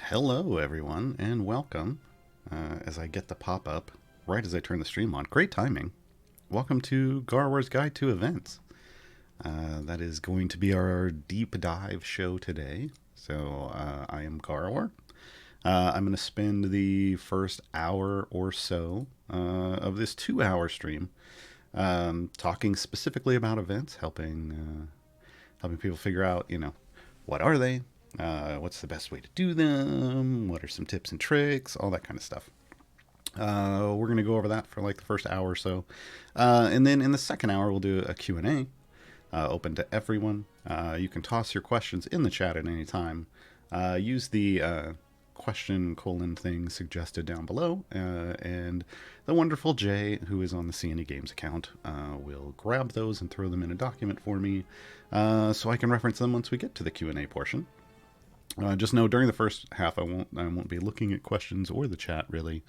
Hello, everyone, and welcome. As I get the pop up right as I turn the stream on. Great timing. Welcome to Gaarawarr's Guide to Events. That is going to be our deep dive show today. So I am Gaarawarr. I'm going to spend the first hour or so of this 2-hour stream talking specifically about events, helping people figure out, what are they? What's the best way to do them? What are some tips and tricks? All that kind of stuff. We're going to go over that for like the first hour or so. And then in the second hour, we'll do a Q&A open to everyone. You can toss your questions in the chat at any time. Use the question colon thing suggested down below. And the wonderful Jay, who is on the C&E Games account, will grab those and throw them in a document for me so I can reference them once we get to the Q&A portion. Just know during the first half I won't be looking at questions or the chat really,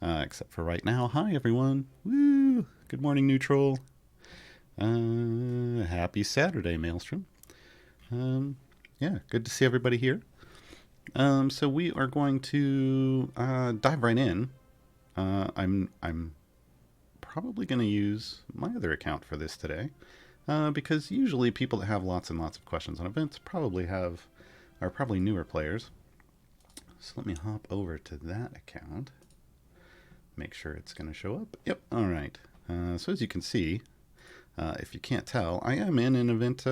except for right now. Hi everyone! Woo! Good morning, Neutral. Happy Saturday, Maelstrom. Yeah, good to see everybody here. So we are going to dive right in. I'm probably going to use my other account for this today, because usually people that have lots and lots of questions on events are probably newer players. So let me hop over to that account. Make sure it's going to show up. Yep, all right. So as you can see, if you can't tell, I am in an event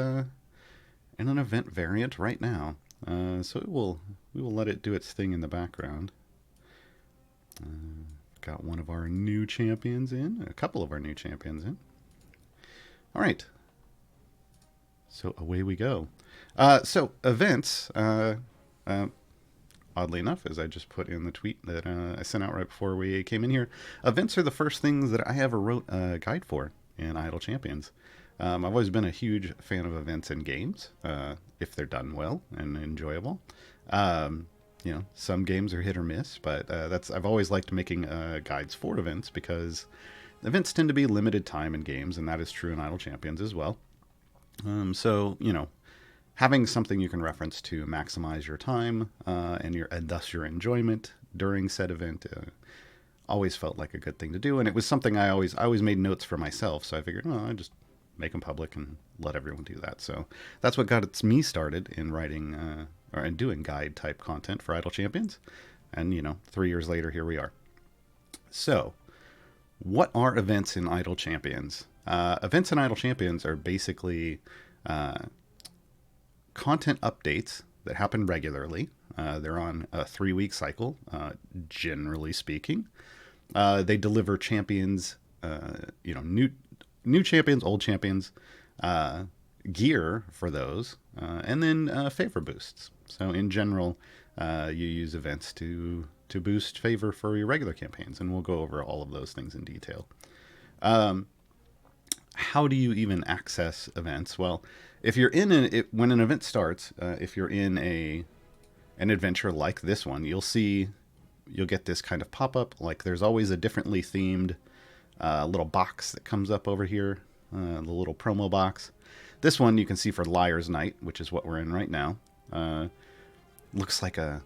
variant right now. So we will let it do its thing in the background. Got one of our new champions in, a couple of our new champions in. All right. So away we go. So events, oddly enough, as I just put in the tweet that I sent out right before we came in here, events are the first things that I ever wrote a guide for in Idle Champions. I've always been a huge fan of events in games, if they're done well and enjoyable. Some games are hit or miss, but I've always liked making guides for events because events tend to be limited time in games, and that is true in Idle Champions as well. Having something you can reference to maximize your time and thus your enjoyment during said event always felt like a good thing to do, and it was something I always made notes for myself. So I figured, I just make them public and let everyone do that. So that's what got me started in writing and doing guide type content for Idle Champions, and 3 years later, here we are. So, what are events in Idle Champions? Events in Idle Champions are basically content updates that happen regularly. They're on a 3-week cycle, generally speaking. They deliver champions, new champions, old champions, gear for those, and then favor boosts. So in general, you use events to boost favor for your regular campaigns, and we'll go over all of those things in detail. How do you even access events? Well, if you're when an event starts, if you're in an adventure like this one, you'll get this kind of pop-up. Like there's always a differently themed little box that comes up over here, the little promo box. This one you can see for Liar's Night, which is what we're in right now. Looks like a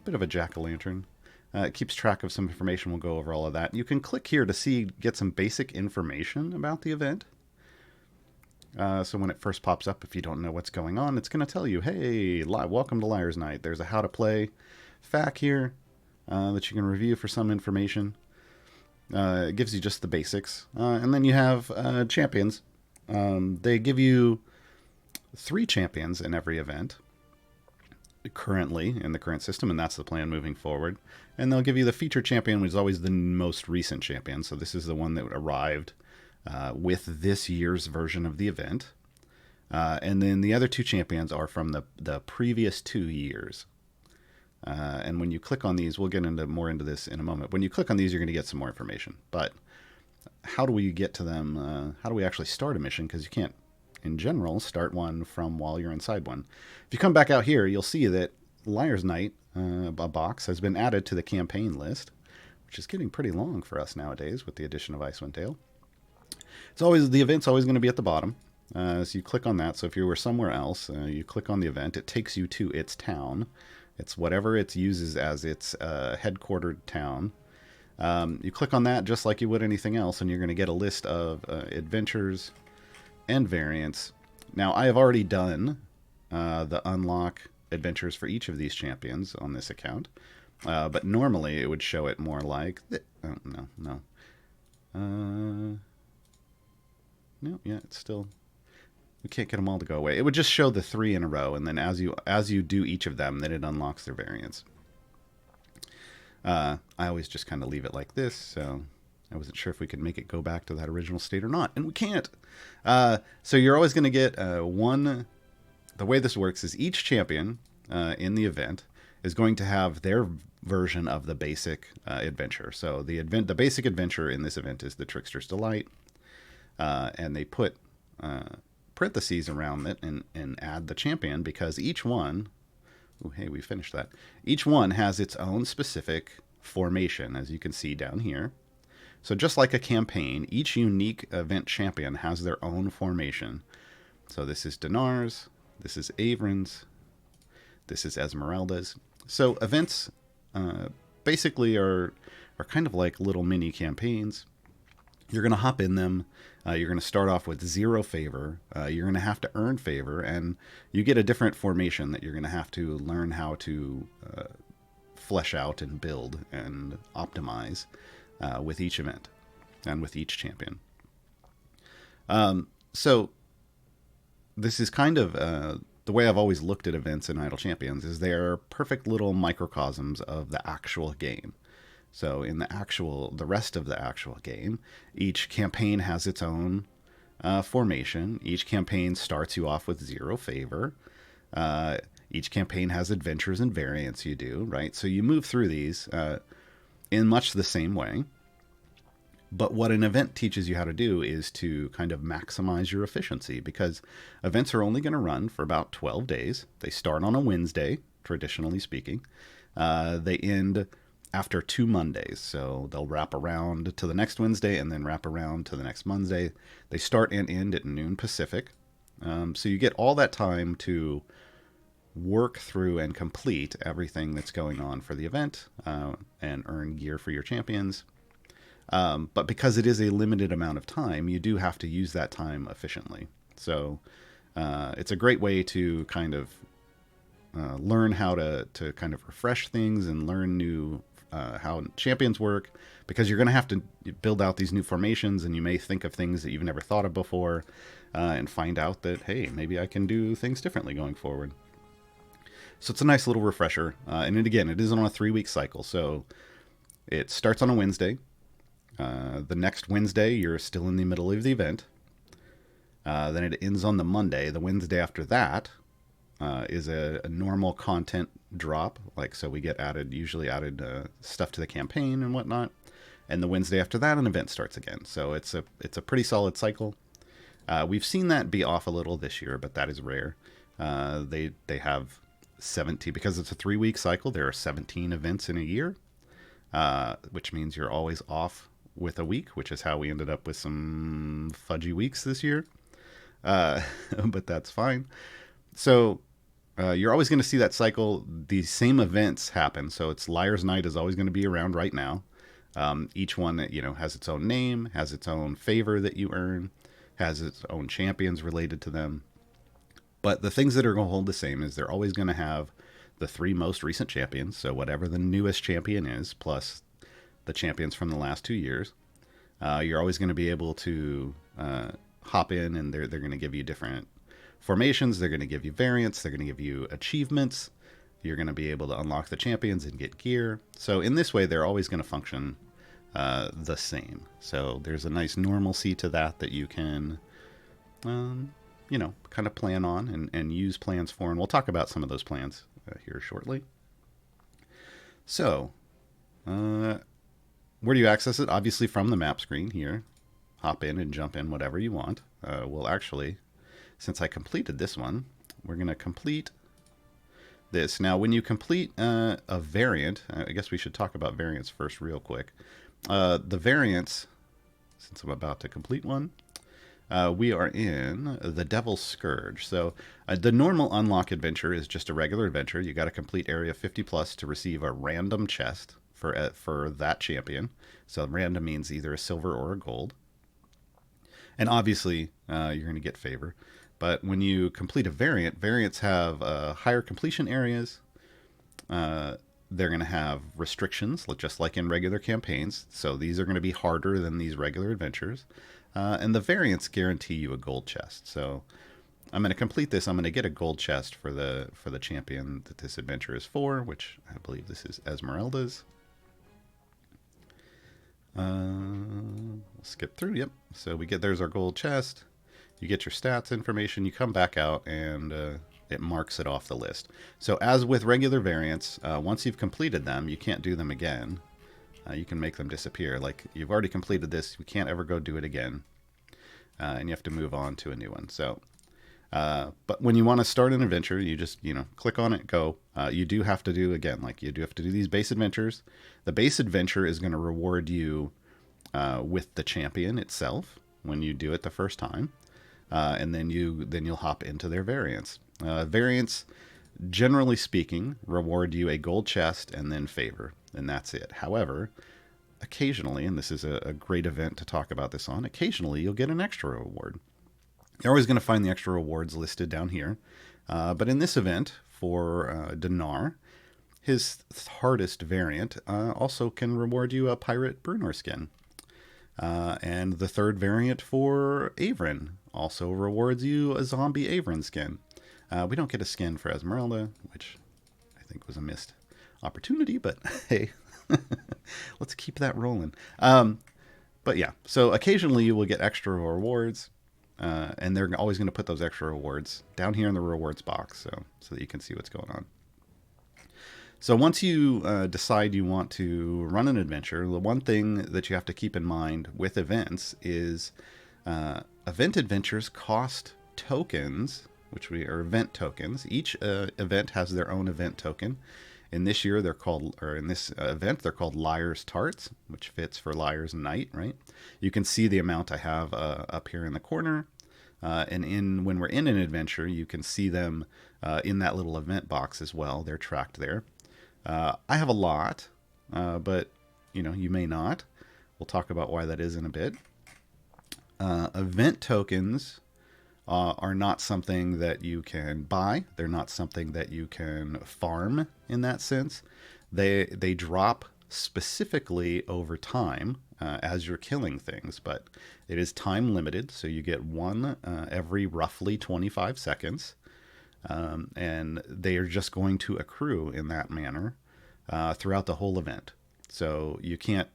bit of a jack-o'-lantern. It keeps track of some information. We'll go over all of that. You can click here to get some basic information about the event. So when it first pops up, if you don't know what's going on, it's going to tell you, hey, welcome to Liar's Night. There's a how to play FAQ here that you can review for some information. It gives you just the basics. And then you have champions. They give you 3 champions in every event currently in the current system, and that's the plan moving forward. And they'll give you the feature champion, which is always the most recent champion. So this is the one that arrived with this year's version of the event. And then the other 2 champions are from the previous 2 years. And when you click on these, we'll get more into this in a moment. When you click on these, you're going to get some more information. But how do we get to them? How do we actually start a mission? Because you can't, in general, start one from while you're inside one. If you come back out here, you'll see that Liar's Night, a box, has been added to the campaign list, which is getting pretty long for us nowadays with the addition of Icewind Dale. The event's always going to be at the bottom. So you click on that. So if you were somewhere else, you click on the event. It takes you to its town. It's whatever it uses as its headquartered town. You click on that just like you would anything else, and you're going to get a list of adventures and variants. Now, I have already done the unlock adventures for each of these champions on this account, but normally it would show it more like... Oh, no. No, yeah, it's still... We can't get them all to go away. It would just show the 3 in a row, and then as you do each of them, then it unlocks their variants. I always just kind of leave it like this, so I wasn't sure if we could make it go back to that original state or not, and we can't. So you're always going to get one... The way this works is each champion in the event is going to have their version of the basic adventure. So the basic adventure in this event is the Trickster's Delight, and they put parentheses around it and add the champion because each one... Oh, hey, we finished that. Each one has its own specific formation, as you can see down here. So just like a campaign, each unique event champion has their own formation. So this is Dinar's, this is Avron's, this is Esmeralda's. So events basically are kind of like little mini campaigns. You're going to hop in them. You're going to start off with 0 favor. You're going to have to earn favor, and you get a different formation that you're going to have to learn how to flesh out and build and optimize with each event and with each champion. So this is kind of the way I've always looked at events in Idle Champions is they're perfect little microcosms of the actual game. So in the rest of the actual game, each campaign has its own formation. Each campaign starts you off with 0 favor. Each campaign has adventures and variants you do, right? So you move through these in much the same way. But what an event teaches you how to do is to kind of maximize your efficiency, because events are only going to run for about 12 days. They start on a Wednesday, traditionally speaking. They end after 2 Mondays. So they'll wrap around to the next Wednesday and then wrap around to the next Monday. They start and end at noon Pacific. So you get all that time to work through and complete everything that's going on for the event and earn gear for your champions. But because it is a limited amount of time, you do have to use that time efficiently. So it's a great way to kind of learn how to kind of refresh things and learn new how champions work, because you're going to have to build out these new formations, and you may think of things that you've never thought of before and find out that, hey, maybe I can do things differently going forward. So it's a nice little refresher. And again, it is on a 3-week cycle. So it starts on a Wednesday. The next Wednesday, you're still in the middle of the event. Then it ends on the Monday. The Wednesday after that is a normal content drop. Like, so we get usually added stuff to the campaign and whatnot. And the Wednesday after that, an event starts again. So it's a pretty solid cycle. We've seen that be off a little this year, but that is rare. They have 17, because it's a 3-week cycle. There are 17 events in a year, which means you're always off with a week, which is how we ended up with some fudgy weeks this year. But that's fine. So you're always going to see that cycle. The same events happen. So it's Liar's Night is always going to be around right now. Each one, has its own name, has its own favor that you earn, has its own champions related to them. But the things that are going to hold the same is they're always going to have the 3 most recent champions. So whatever the newest champion is, plus the champions from the last 2 years. You're always going to be able to hop in, and they're going to give you different formations. They're going to give you variants. They're going to give you achievements. You're going to be able to unlock the champions and get gear. So in this way, they're always going to function the same. So there's a nice normalcy to that you can, kind of plan on and use plans for. And we'll talk about some of those plans here shortly. So, where do you access it? Obviously from the map screen here. Hop in and jump in whatever you want. Well, actually, since I completed this one, we're going to complete this. Now, when you complete a variant, I guess we should talk about variants first real quick. The variants, since I'm about to complete one, We are in the Devil's Scourge. So the normal unlock adventure is just a regular adventure. You got to complete area 50 plus to receive a random chest for that champion. So random means either a silver or a gold. And obviously, you're going to get favor. But when you complete a variant, variants have higher completion areas. They're going to have restrictions, just like in regular campaigns. So these are going to be harder than these regular adventures. And the variants guarantee you a gold chest. So I'm going to complete this. I'm going to get a gold chest for the champion that this adventure is for, which I believe this is Esmeralda's. We'll skip through. Yep. So there's our gold chest. You get your stats information. You come back out and it marks it off the list. So as with regular variants, once you've completed them, you can't do them again. You can make them disappear. Like, you've already completed this, you can't ever go do it again. And you have to move on to a new one. So, but when you want to start an adventure, you just, click on it, go. You do have to do, again, you do have to do these base adventures. The base adventure is going to reward you with the champion itself when you do it the first time. And then you'll hop into their variants. Variants, generally speaking, reward you a gold chest and then favor, and that's it. However, occasionally, and this is a great event to talk about this on, occasionally you'll get an extra reward. You're always going to find the extra rewards listed down here. But in this event, for Dinar, his hardest variant also can reward you a Pirate Bruenor skin. And the third variant for Averin also rewards you a Zombie Averin skin. We don't get a skin for Esmeralda, which I think was a missed opportunity, but hey, let's keep that rolling. But yeah, so occasionally you will get extra rewards, and they're always going to put those extra rewards down here in the rewards box, so that you can see what's going on. So once you decide you want to run an adventure, the one thing that you have to keep in mind with events is event adventures cost tokens, which are event tokens. Each event has their own event token. In this year, in this event, they're called Liar's Tarts, which fits for Liar's Night, right? You can see the amount I have up here in the corner. And when we're in an adventure, you can see them in that little event box as well. They're tracked there. I have a lot, but you may not. We'll talk about why that is in a bit. Event tokens are not something that you can buy. They're not something that you can farm in that sense. They drop specifically over time as you're killing things, but it is time limited, so you get one every roughly 25 seconds, and they are just going to accrue in that manner throughout the whole event. So you can't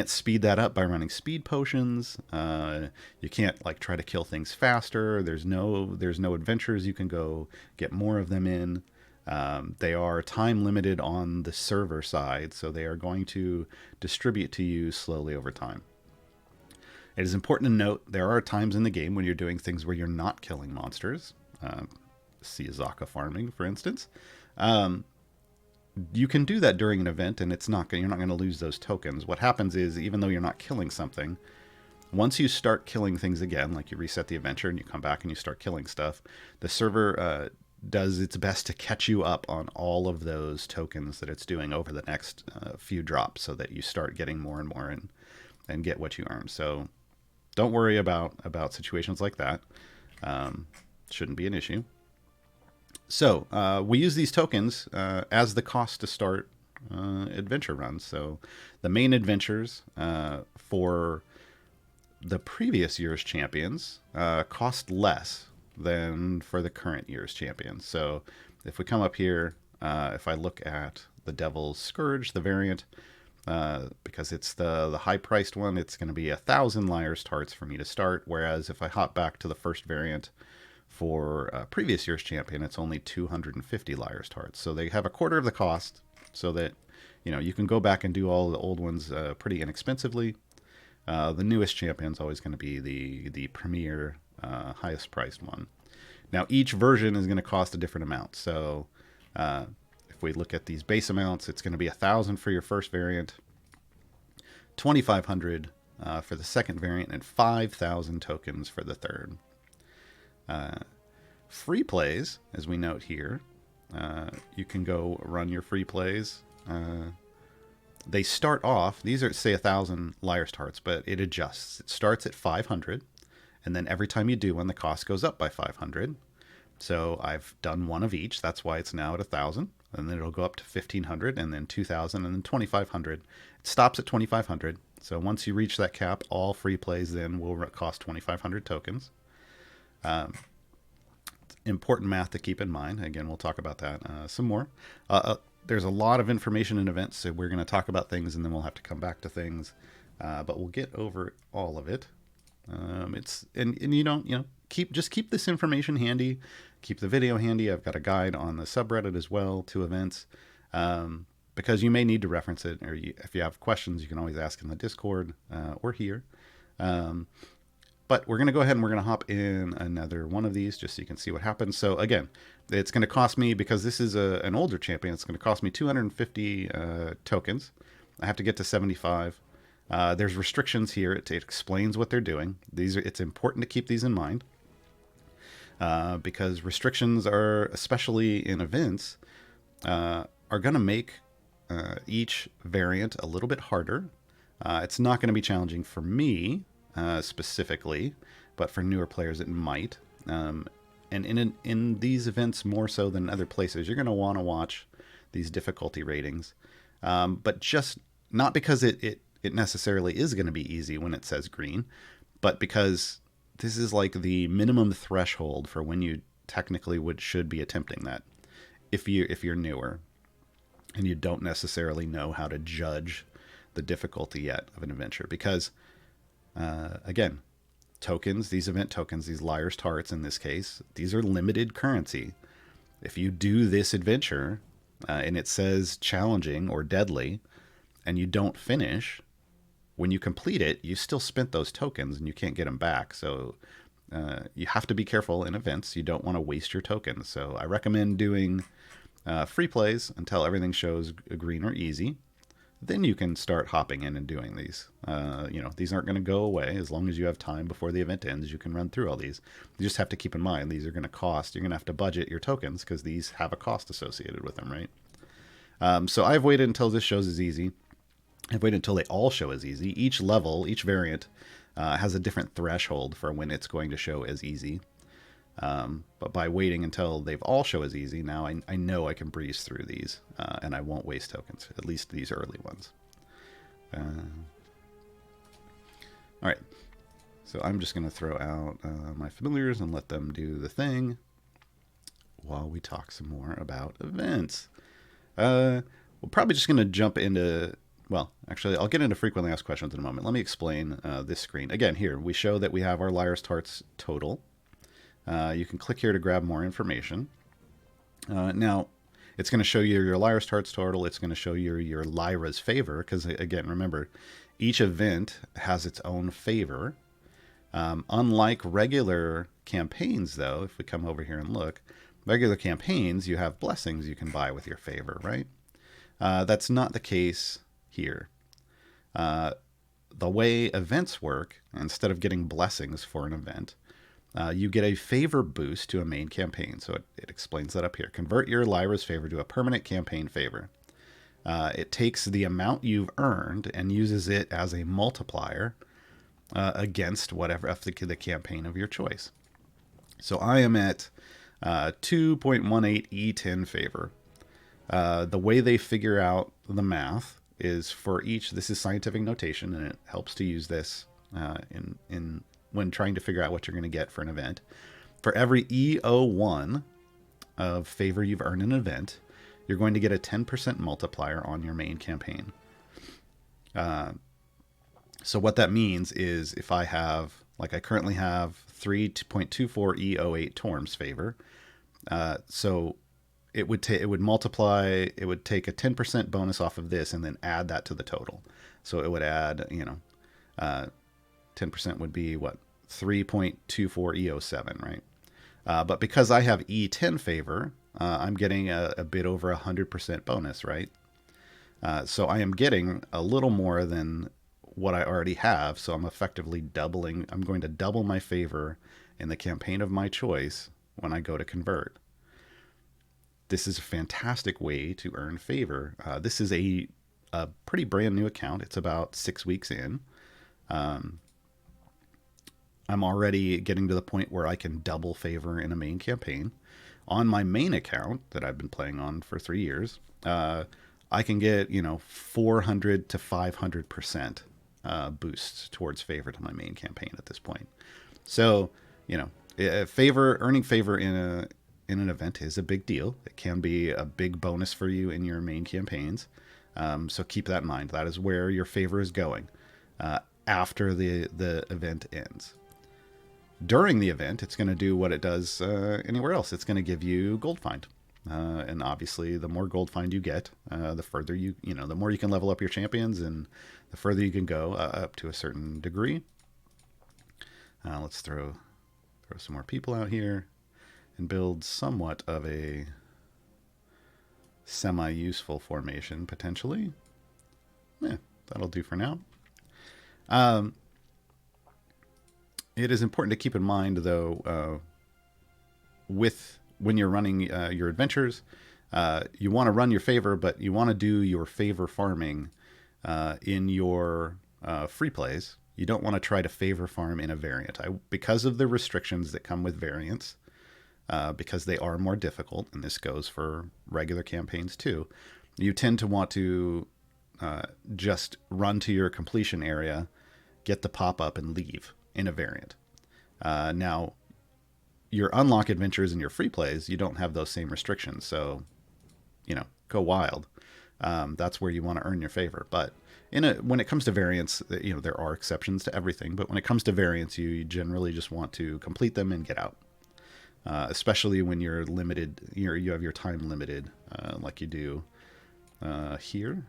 speed that up by running speed potions. You can't try to kill things faster. There's no adventures you can go get more of them in. They are time limited on the server side, so they are going to distribute to you slowly over time. It is important to note there are times in the game when you're doing things where you're not killing monsters. See Azaka farming, for instance. You can do that during an event, and you're not going to lose those tokens. What happens is, even though you're not killing something, once you start killing things again, like you reset the adventure and you come back and you start killing stuff, the server does its best to catch you up on all of those tokens that it's doing over the next few drops, so that you start getting more and more and get what you earn. So don't worry about situations like that. Shouldn't be an issue. So we use these tokens as the cost to start adventure runs. So the main adventures for the previous year's champions cost less than for the current year's champions. So if we come up here, if I look at the Devil's Scourge, the variant, because it's the high-priced one, it's going to be 1,000 Liar's Tarts for me to start. Whereas if I hop back to the first variant for previous year's champion, it's only 250 Liar's Tarts. So they have a quarter of the cost, so that you can go back and do all the old ones pretty inexpensively. The newest champion's always going to be the premier, highest priced one. Now each version is going to cost a different amount. So if we look at these base amounts, it's going to be 1,000 for your first variant, 2,500 for the second variant and 5,000 tokens for the third. Free plays, as we note here, you can go run your free plays. They start off, these are, say, 1,000 Liar's Tarts, but it adjusts. It starts at 500, and then every time you do one, the cost goes up by 500. So I've done one of each. That's why it's now at 1,000. And then it'll go up to 1,500, and then 2,000, and then 2,500. It stops at 2,500. So once you reach that cap, all free plays then will cost 2,500 tokens. Important math to keep in mind. Again, we'll talk about that some more. There's a lot of information in events, so we're going to talk about things, and then we'll have to come back to things. But we'll get over all of it. And you don't, keep this information handy. Keep the video handy. I've got a guide on the subreddit as well to events, because you may need to reference it, or if you have questions, you can always ask in the Discord or here. But we're going to go ahead and we're going to hop in another one of these just so you can see what happens. So again, it's going to cost me, because this is an older champion, it's going to cost me 250 tokens. I have to get to 75. There's restrictions here. It explains what they're doing. It's important to keep these in mind, because restrictions are, especially in events, are going to make each variant a little bit harder. It's not going to be challenging for me specifically, but for newer players it might. And in these events more so than other places, you're going to want to watch these difficulty ratings, but just not because it necessarily is going to be easy when it says green, but because this is like the minimum threshold for when you technically should be attempting that. If you're newer and you don't necessarily know how to judge the difficulty yet of an adventure, because again, tokens, these event tokens, these Liar's Tarts in this case, these are limited currency. If you do this adventure and it says challenging or deadly and you don't finish, when you complete it, you still spent those tokens and you can't get them back. So you have to be careful in events. You don't want to waste your tokens. So I recommend doing free plays until everything shows green or easy. Then you can start hopping in and doing these. These aren't going to go away. As long as you have time before the event ends, you can run through all these. You just have to keep in mind, these are going to cost. You're going to have to budget your tokens because these have a cost associated with them, right? So I've waited until this shows as easy. I've waited until they all show as easy. Each level, each variant has a different threshold for when it's going to show as easy. But by waiting until they've all show as easy, now I know I can breeze through these, and I won't waste tokens, at least these early ones. All right, so I'm just going to throw out my familiars and let them do the thing while we talk some more about events. We're probably just going to jump into... Well, actually, I'll get into frequently asked questions in a moment. Let me explain this screen. Again, here, we show that we have our Liar's Tarts total. You can click here to grab more information. Now, it's going to show you your Liar's Tarts total. It's going to show you your Lyra's favor, because, again, remember, each event has its own favor. Unlike regular campaigns, though, if we come over here and look, regular campaigns, you have blessings you can buy with your favor, right? That's not the case here. The way events work, instead of getting blessings for an event, you get a favor boost to a main campaign. So it explains that up here. Convert your Lyra's favor to a permanent campaign favor. It takes the amount you've earned and uses it as a multiplier against whatever of the campaign of your choice. So I am at 2.18 E10 favor. The way they figure out the math is for each, this is scientific notation, and it helps to use this in when trying to figure out what you're going to get for an event. For every E01 of favor you've earned in an event, you're going to get a 10% multiplier on your main campaign. So what that means is if I have, like I currently have 3.24 E08 Torm's favor, so it would multiply, it would take a 10% bonus off of this and then add that to the total. So it would add, 10% would be what? 3.24 E07, right? But because I have E10 favor, I'm getting a bit over 100% bonus, right? So I am getting a little more than what I already have. So I'm effectively doubling. I'm going to double my favor in the campaign of my choice when I go to convert. This is a fantastic way to earn favor. This is a pretty brand new account. It's about 6 weeks in. I'm already getting to the point where I can double favor in a main campaign. On my main account that I've been playing on for 3 years, I can get 400 to 500% boosts towards favor to my main campaign at this point. So earning favor in an event is a big deal. It can be a big bonus for you in your main campaigns. So keep that in mind. That is where your favor is going after the event ends. During the event, it's going to do what it does anywhere else. It's going to give you gold find. And obviously, the more gold find you get, the further the more you can level up your champions, and the further you can go up to a certain degree. Let's throw some more people out here and build somewhat of a semi-useful formation, potentially. Yeah, that'll do for now. It is important to keep in mind, though, when you're running your adventures, you want to run your favor, but you want to do your favor farming in your free plays. You don't want to try to favor farm in a variant. Because of the restrictions that come with variants, because they are more difficult, and this goes for regular campaigns too, you tend to want to just run to your completion area, get the pop-up, and leave in a variant. Now, your unlock adventures and your free plays, you don't have those same restrictions. So, go wild. That's where you want to earn your favor. But when it comes to variants, there are exceptions to everything. But when it comes to variants, you generally just want to complete them and get out. Especially when you're limited, you have your time limited, like you do here.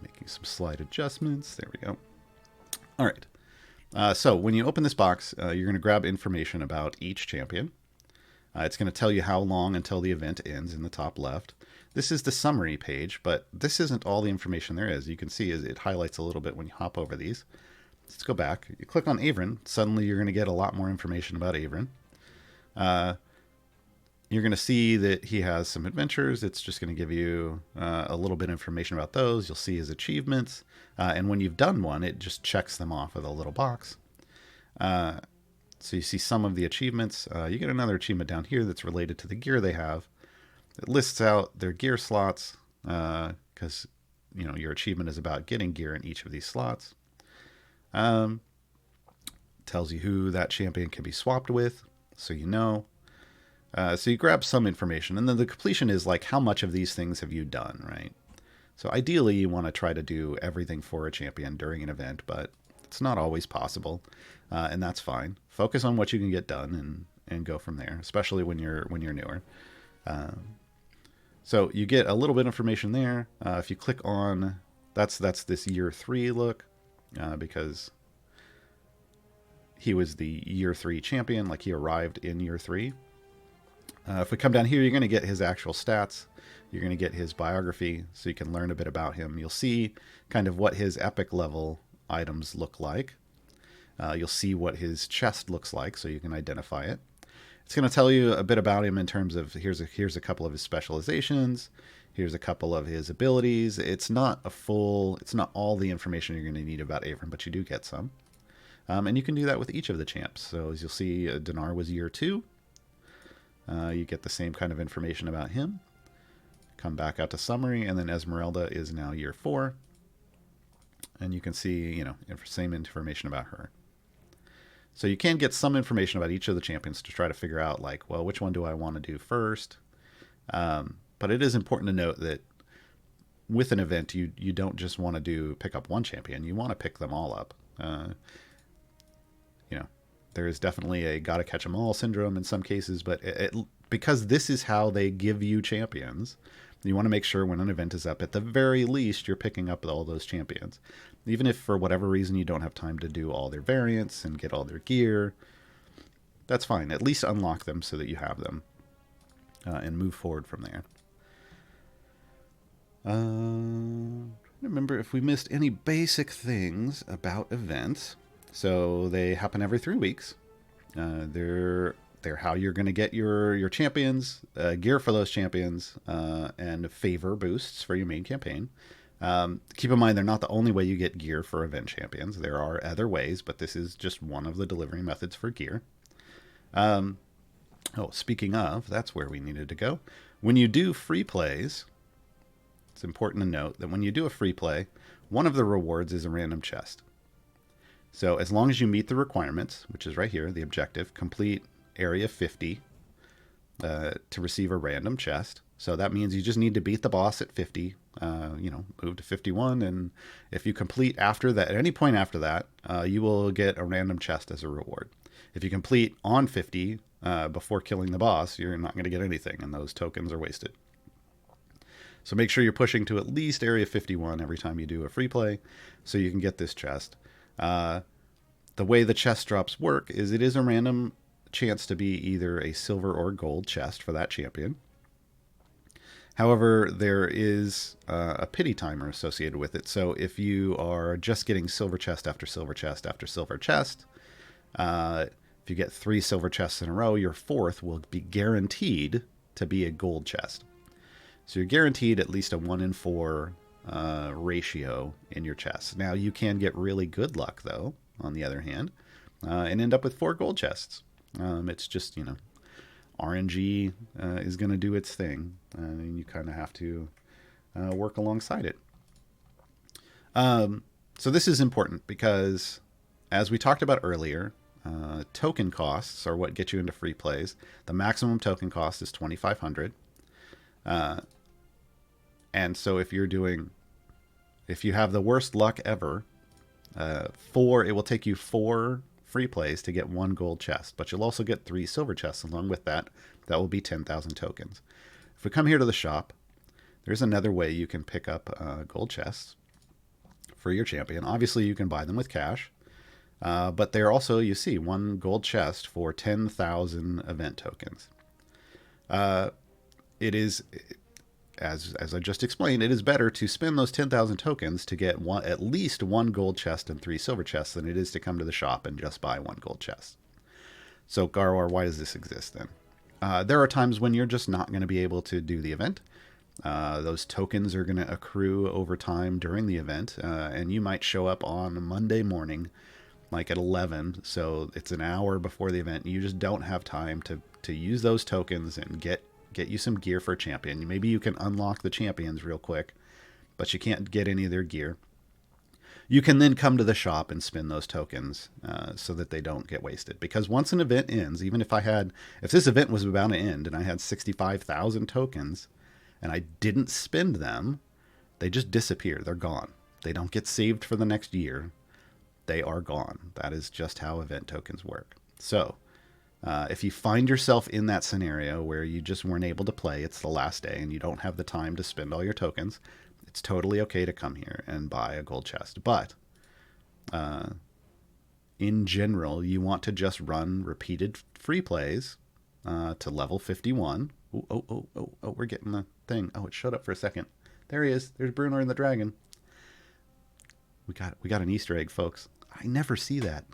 Making some slight adjustments. There we go. All right. So when you open this box, you're going to grab information about each champion. It's going to tell you how long until the event ends in the top left. This is the summary page, but this isn't all the information there is. You can see it highlights a little bit when you hop over these. Let's go back. You click on Avron. Suddenly you're going to get a lot more information about Avron. You're going to see that he has some adventures. It's just going to give you a little bit of information about those. You'll see his achievements. And when you've done one, it just checks them off with a little box. So you see some of the achievements. You get another achievement down here that's related to the gear they have. It lists out their gear slots because your achievement is about getting gear in each of these slots. Tells you who that champion can be swapped with, so you know. So you grab some information, and then the completion is like how much of these things have you done, right? So ideally, you want to try to do everything for a champion during an event, but it's not always possible, and that's fine. Focus on what you can get done and go from there, especially when you're newer. So you get a little bit of information there. If you click on that's this year 3 look, because he was the year 3 champion, like he arrived in year 3. If we come down here, you're going to get his actual stats. You're going to get his biography, so you can learn a bit about him. You'll see kind of what his epic level items look like. You'll see what his chest looks like, so you can identify it. It's going to tell you a bit about him in terms of here's a couple of his specializations. Here's a couple of his abilities. It's not all the information you're going to need about Avron, but you do get some. And you can do that with each of the champs. So as you'll see, Dinar was year 2. You get the same kind of information about him. Come back out to summary, and then Esmeralda is now year 4. And you can see, same information about her. So you can get some information about each of the champions to try to figure out, like, well, which one do I want to do first? But it is important to note that with an event, you don't just want to pick up one champion. You want to pick them all up. There is definitely a gotta catch 'em all syndrome in some cases, but because this is how they give you champions, you want to make sure when an event is up, at the very least, you're picking up all those champions. Even if for whatever reason you don't have time to do all their variants and get all their gear, that's fine. At least unlock them so that you have them and move forward from there. Remember, if we missed any basic things about events, so they happen every 3 weeks. They're how you're going to get your champions, gear for those champions, and favor boosts for your main campaign. Keep in mind, they're not the only way you get gear for event champions. There are other ways, but this is just one of the delivery methods for gear. Speaking of, that's where we needed to go. When you do free plays, it's important to note that when you do a free play, one of the rewards is a random chest. So as long as you meet the requirements, which is right here, the objective, complete area 50 to receive a random chest. So that means you just need to beat the boss at 50, move to 51. And if you complete after that, at any point after that, you will get a random chest as a reward. If you complete on 50 before killing the boss, you're not going to get anything, and those tokens are wasted. So make sure you're pushing to at least area 51 every time you do a free play so you can get this chest. The way the chest drops work is it is a random chance to be either a silver or gold chest for that champion. However, there is a pity timer associated with it. So if you are just getting silver chest after silver chest after silver chest, if you get 3 silver chests in a row, your 4th will be guaranteed to be a gold chest. So you're guaranteed at least a 1 in 4 ratio in your chest. Now, you can get really good luck, though, on the other hand, and end up with 4 gold chests. It's just, RNG is going to do its thing, and you kind of have to work alongside it. So this is important because, as we talked about earlier, token costs are what get you into free plays. The maximum token cost is 2,500. And so if you have the worst luck ever, it will take you 4 free plays to get 1 gold chest, but you'll also get 3 silver chests along with that. That will be 10,000 tokens. If we come here to the shop, there's another way you can pick up gold chests for your champion. Obviously, you can buy them with cash, but they're also, you see, 1 gold chest for 10,000 event tokens. It is, as I just explained, it is better to spend those 10,000 tokens to get at least 1 gold chest and 3 silver chests than it is to come to the shop and just buy 1 gold chest. So, Gaarawarr, why does this exist then? There are times when you're just not going to be able to do the event. Those tokens are going to accrue over time during the event, and you might show up on Monday morning, like at 11, so it's an hour before the event, and you just don't have time to use those tokens and get you some gear for a champion. Maybe you can unlock the champions real quick, but you can't get any of their gear. You can then come to the shop and spend those tokens so that they don't get wasted. Because once an event ends, even if this event was about to end and I had 65,000 tokens and I didn't spend them, they just disappear. They're gone. They don't get saved for the next year. They are gone. That is just how event tokens work. So, if you find yourself in that scenario where you just weren't able to play, it's the last day, and you don't have the time to spend all your tokens, it's totally okay to come here and buy a gold chest. But in general, you want to just run repeated free plays to level 51. Oh, we're getting the thing. Oh, it showed up for a second. There he is. There's Bruno and the dragon. We got an Easter egg, folks. I never see that.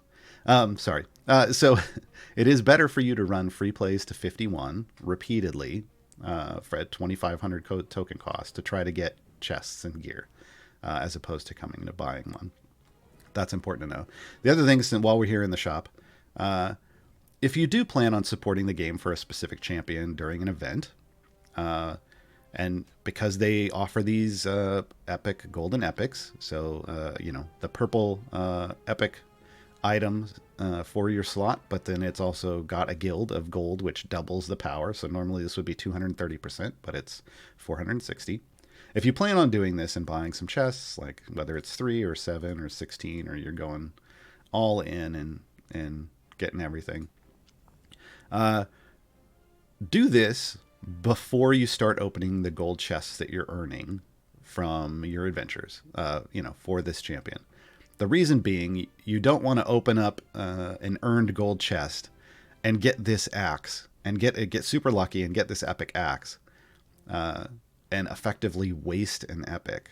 Sorry. So it is better for you to run free plays to 51 repeatedly for at 2,500 token cost to try to get chests and gear as opposed to coming to buying one. That's important to know. The other thing is, while we're here in the shop, if you do plan on supporting the game for a specific champion during an event, and because they offer these epic golden epics, so the purple epic items for your slot, but then it's also got a guild of gold which doubles the power. So normally this would be 230%, but it's 460. If you plan on doing this and buying some chests, like whether it's 3 or 7 or 16, or you're going all in and getting everything, do this before you start opening the gold chests that you're earning from your adventures, for this champion. The reason being, you don't want to open up an earned gold chest and get this axe and get super lucky and get this epic axe and effectively waste an epic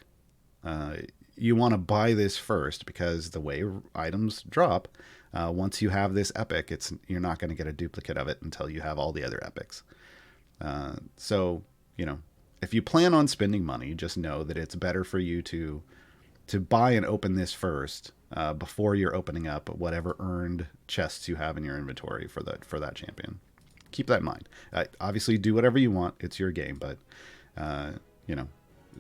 You want to buy this first because the way items drop, once you have this epic, you're not going to get a duplicate of it until you have all the other epics. So, if you plan on spending money, just know that it's better for you to buy and open this first before you're opening up whatever earned chests you have in your inventory for that champion. Keep that in mind. Obviously, do whatever you want. It's your game, but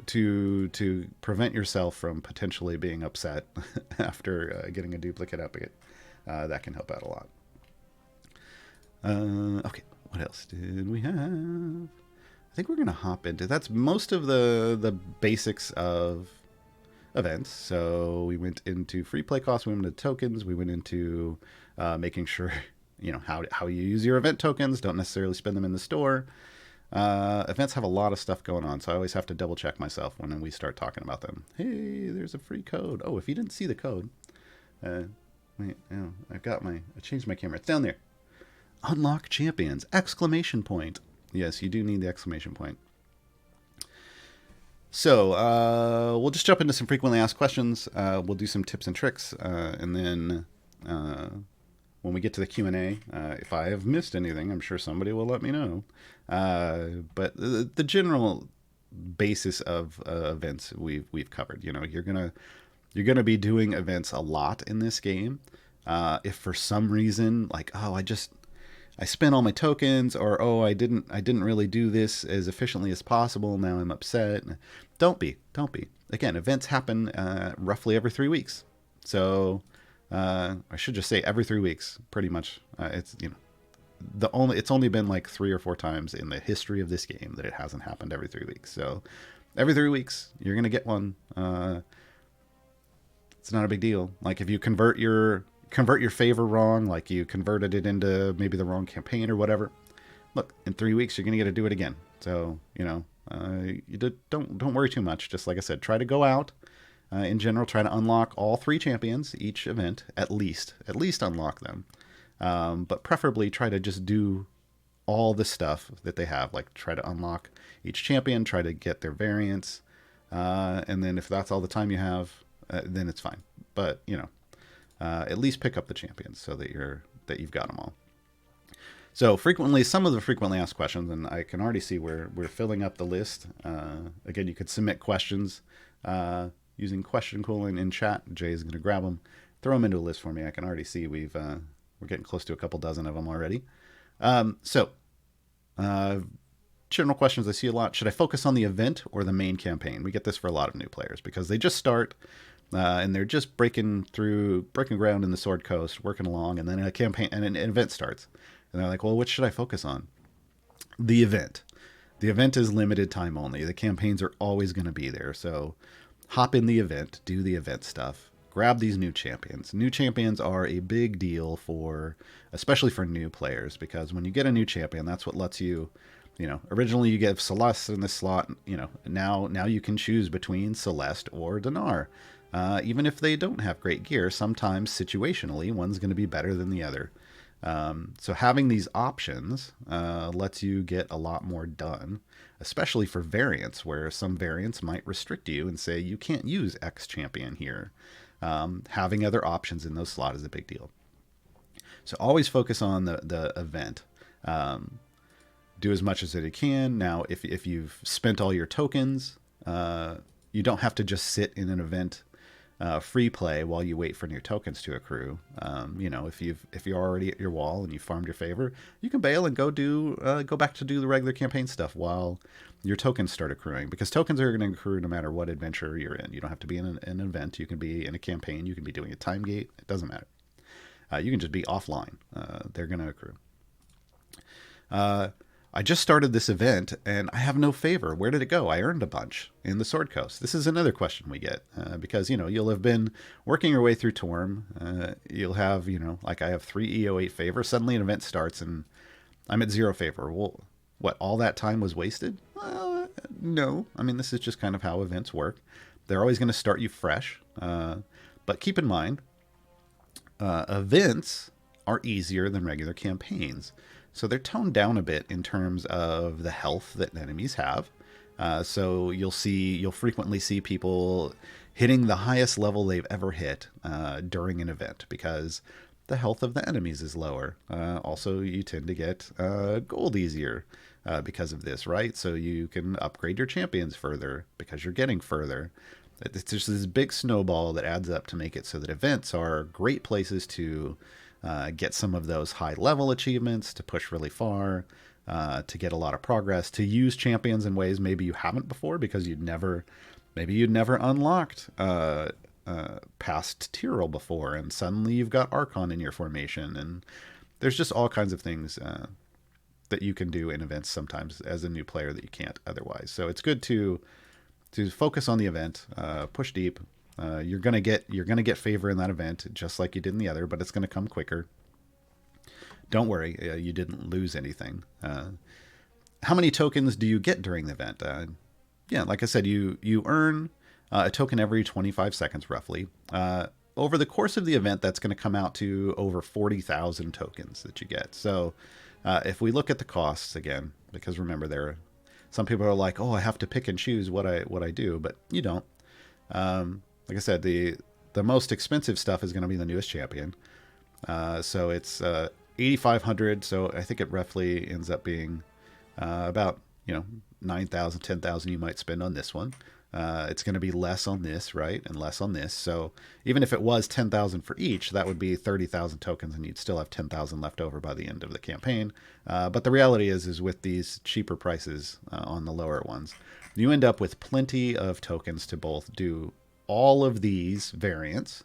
to prevent yourself from potentially being upset after getting a duplicate epic, that can help out a lot. Okay, what else did we have? I think we're going to hop into... That's most of the basics of events. So we went into free play costs, we went into tokens, we went into making sure, how you use your event tokens, don't necessarily spend them in the store. Events have a lot of stuff going on, so I always have to double check myself when we start talking about them. Hey, there's a free code. Oh, if you didn't see the code, wait, I changed my camera. It's down there. Unlock champions! Exclamation point. Yes, you do need the exclamation point. So we'll just jump into some frequently asked questions. We'll do some tips and tricks, and then when we get to the Q&A, if I have missed anything, I'm sure somebody will let me know. But the general basis of events we've covered. You're gonna be doing events a lot in this game. If for some reason, like, I spent all my tokens, or I didn't really do this as efficiently as possible, now I'm upset. Don't be. Again, events happen roughly every 3 weeks. So I should just say every 3 weeks, pretty much. It's only been like 3 or 4 times in the history of this game that it hasn't happened every 3 weeks. So every 3 weeks you're gonna get one. It's not a big deal. Like if you convert your favor wrong, like you converted it into maybe the wrong campaign or whatever, look, in 3 weeks you're gonna get to do it again. So don't worry too much. Just like I said, try to go out. In general, try to unlock all 3 champions each event, at least unlock them. But preferably try to just do all the stuff that they have. Like try to unlock each champion, try to get their variants, and then if that's all the time you have, then it's fine. But at least pick up the champions so that you've got them all. So some of the frequently asked questions, and I can already see we're filling up the list. Again, you could submit questions using question colon in chat. Jay is going to grab them, throw them into a list for me. I can already see we're getting close to a couple dozen of them already. General questions I see a lot. Should I focus on the event or the main campaign? We get this for a lot of new players because they just start and they're just breaking ground in the Sword Coast, working along, and then a campaign and an event starts. And they're like, well, which should I focus on? The event. The event is limited time only. The campaigns are always going to be there. So hop in the event, do the event stuff, grab these new champions. New champions are a big deal especially for new players, because when you get a new champion, that's what lets you, originally you get Celeste in this slot, now you can choose between Celeste or Dinar. Even if they don't have great gear, sometimes situationally, one's going to be better than the other. So having these options lets you get a lot more done, especially for variants, where some variants might restrict you and say you can't use X champion here. Having other options in those slots is a big deal. So always focus on the event. Do as much as you can. Now, if you've spent all your tokens, you don't have to just sit in an event free play while you wait for your tokens to accrue. If you're already at your wall and you farmed your favor, you can bail and go back to do the regular campaign stuff while your tokens start accruing, because tokens are going to accrue no matter what adventure you're in. You don't have to be in an event. You can be in a campaign. You can be doing a time gate. It doesn't matter. You can just be offline. They're going to accrue. I just started this event and I have no favor. Where did it go? I earned a bunch in the Sword Coast. This is another question we get because, you'll have been working your way through Torm. You'll have, like I have 3 EO8 favor. Suddenly an event starts and I'm at 0 favor. Well, what, all that time was wasted? No. I mean, this is just kind of how events work. They're always going to start you fresh. But keep in mind, events are easier than regular campaigns. So they're toned down a bit in terms of the health that enemies have. So you'll frequently see people hitting the highest level they've ever hit during an event because the health of the enemies is lower. Also, you tend to get gold easier because of this, right? So you can upgrade your champions further because you're getting further. It's just this big snowball that adds up to make it so that events are great places to get some of those high level achievements, to push really far, to get a lot of progress, to use champions in ways maybe you haven't before because maybe you'd never unlocked past Tyrell before, and suddenly you've got Archon in your formation, and there's just all kinds of things that you can do in events sometimes as a new player that you can't otherwise. So it's good to focus on the event, push deep. You're gonna get favor in that event just like you did in the other, but it's gonna come quicker. Don't worry, you didn't lose anything. How many tokens do you get during the event? Yeah, like I said, you earn a token every 25 seconds roughly. Over the course of the event, that's going to come out to over 40,000 tokens that you get. So if we look at the costs again, because remember, some people are like, oh, I have to pick and choose what I do, but you don't. Like I said, the most expensive stuff is going to be the newest champion. So it's 8,500. So I think it roughly ends up being about 9,000, 10,000 you might spend on this one. It's going to be less on this, right, and less on this. So even if it was 10,000 for each, that would be 30,000 tokens, and you'd still have 10,000 left over by the end of the campaign. But the reality is with these cheaper prices on the lower ones, you end up with plenty of tokens to both do all of these variants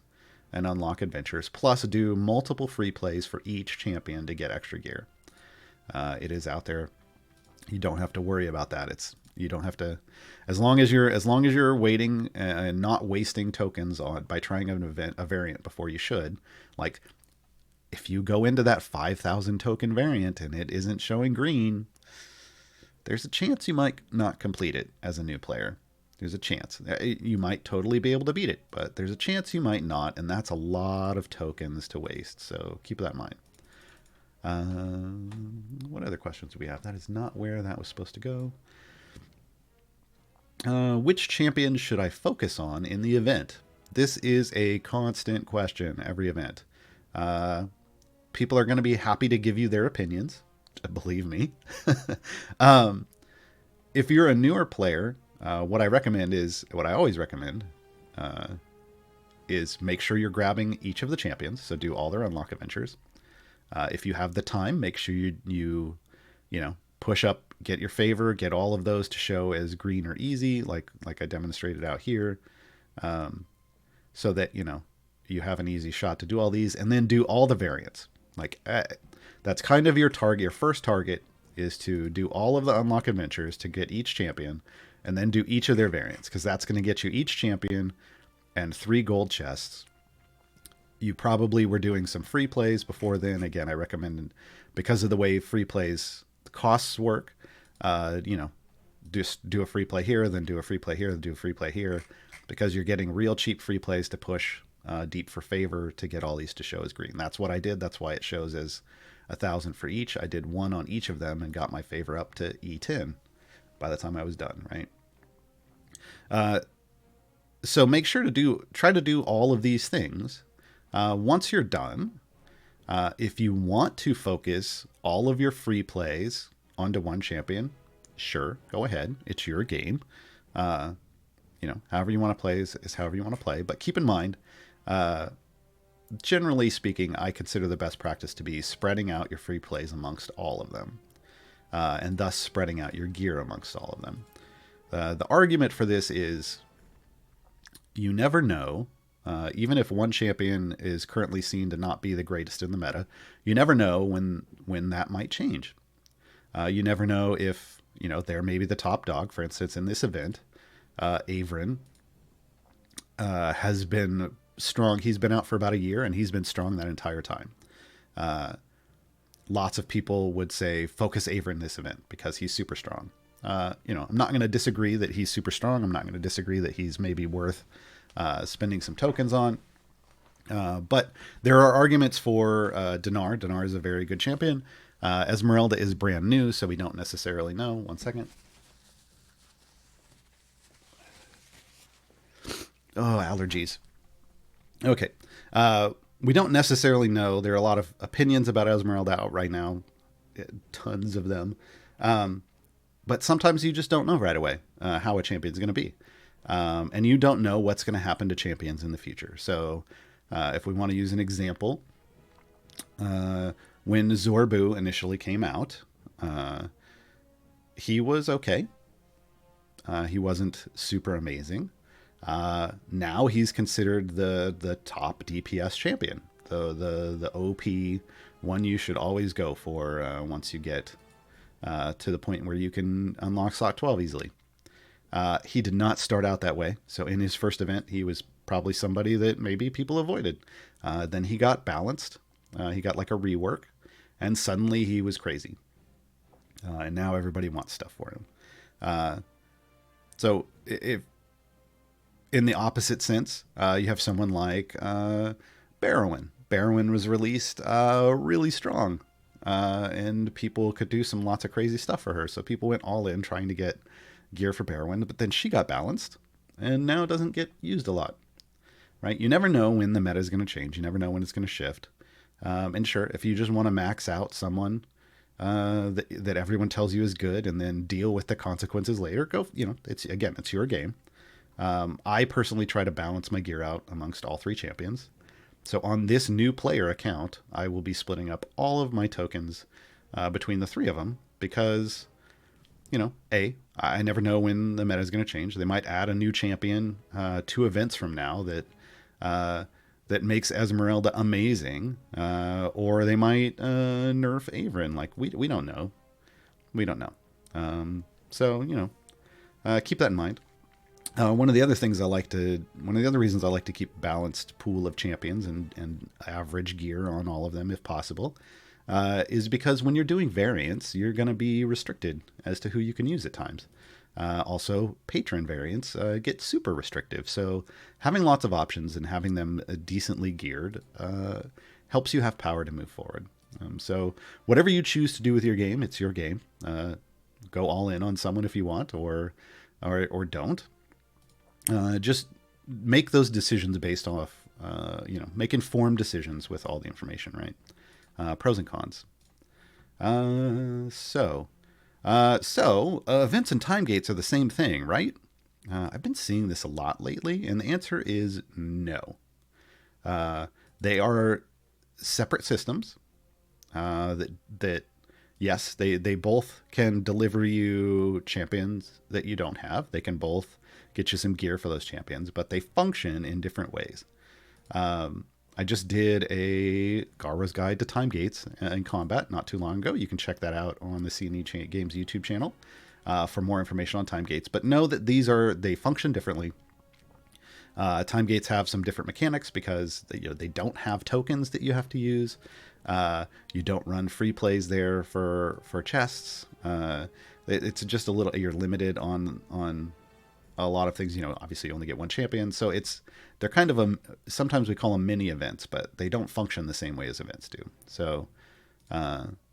and unlock adventures, plus do multiple free plays for each champion to get extra gear. It is out there. You don't have to worry about that. You don't have to, as long as you're waiting and not wasting tokens by trying a variant before you should. Like if you go into that 5,000 token variant and it isn't showing green, there's a chance you might not complete it as a new player. There's a chance. You might totally be able to beat it, but there's a chance you might not, and that's a lot of tokens to waste. So keep that in mind. What other questions do we have? That is not where that was supposed to go. Which champion should I focus on in the event? This is a constant question every event. People are going to be happy to give you their opinions, believe me. If you're a newer player, what I always recommend is make sure you're grabbing each of the champions, so do all their unlock adventures. If you have the time, make sure you push up, get your favor, get all of those to show as green or easy, like I demonstrated out here, so that you have an easy shot to do all these, and then do all the variants. That's kind of your target. Your first target is to do all of the unlock adventures to get each champion, and then do each of their variants, because that's going to get you each champion and 3 gold chests. You probably were doing some free plays before then. Again, I recommend, because of the way free plays costs work, just do a free play here, then do a free play here, then do a free play here, because you're getting real cheap free plays to push deep for favor to get all these to show as green. That's what I did. That's why it shows as 1,000 for each. I did 1 on each of them and got my favor up to E10 by the time I was done, right? So make sure to try to do all of these things. Once you're done, if you want to focus all of your free plays onto one champion, sure, go ahead. It's your game. However you want to play is however you want to play. But keep in mind, generally speaking, I consider the best practice to be spreading out your free plays amongst all of them, and thus spreading out your gear amongst all of them. The argument for this is you never know. Even if one champion is currently seen to not be the greatest in the meta, you never know when that might change. You never know if they're maybe the top dog. For instance, in this event, Averin has been strong. He's been out for about a year, and he's been strong that entire time. Lots of people would say focus Averin this event because he's super strong. I'm not going to disagree that he's super strong. I'm not going to disagree that he's maybe worth spending some tokens on. But there are arguments for Dinar. Dinar is a very good champion. Esmeralda is brand new, so we don't necessarily know. One second. Oh, allergies. Okay. We don't necessarily know. There are a lot of opinions about Esmeralda out right now, tons of them. But sometimes you just don't know right away how a champion's going to be. And you don't know what's going to happen to champions in the future. So if we want to use an example, when Zorbu initially came out, he was okay. He wasn't super amazing. Now he's considered the top DPS champion, the OP one you should always go for once you get to the point where you can unlock slot 12 easily. He did not start out that way. So in his first event, he was probably somebody that maybe people avoided. Then he got balanced. He got like a rework, and suddenly he was crazy. And now everybody wants stuff for him. So if in the opposite sense, you have someone like Barrowin. Barrowin was released really strong, and people could do lots of crazy stuff for her. So people went all in trying to get gear for Barrowin, but then she got balanced, and now doesn't get used a lot. Right? You never know when the meta is going to change. You never know when it's going to shift. And sure, if you just want to max out someone that everyone tells you is good, and then deal with the consequences later, go. It's your game. I personally try to balance my gear out amongst all three champions. So on this new player account, I will be splitting up all of my tokens between the three of them because, I never know when the meta is going to change. They might add a new champion 2 events from now that makes Esmeralda amazing, or they might nerf Averin. Like we don't know. We don't know. So keep that in mind. One of the other reasons I like to keep balanced pool of champions and average gear on all of them if possible, is because when you're doing variants, you're going to be restricted as to who you can use at times. Also, patron variants get super restrictive. So having lots of options and having them decently geared helps you have power to move forward. So whatever you choose to do with your game, it's your game. Go all in on someone if you want, or don't. Just make those decisions based off, make informed decisions with all the information, right? Pros and cons. So events and time gates are the same thing, right? I've been seeing this a lot lately, and the answer is no. They are separate systems. That yes, they both can deliver you champions that you don't have. They can both get you some gear for those champions, but they function in different ways. I just did a Gaarawarr's Guide to Time Gates in combat not too long ago. You can check that out on the C&E Games YouTube channel for more information on time gates. But know that they function differently. Time gates have some different mechanics because they don't have tokens that you have to use. You don't run free plays there for chests. It's just a little, you're limited on a lot of things. Obviously you only get one champion, so they're kind of sometimes we call them mini events, but they don't function the same way as events do. So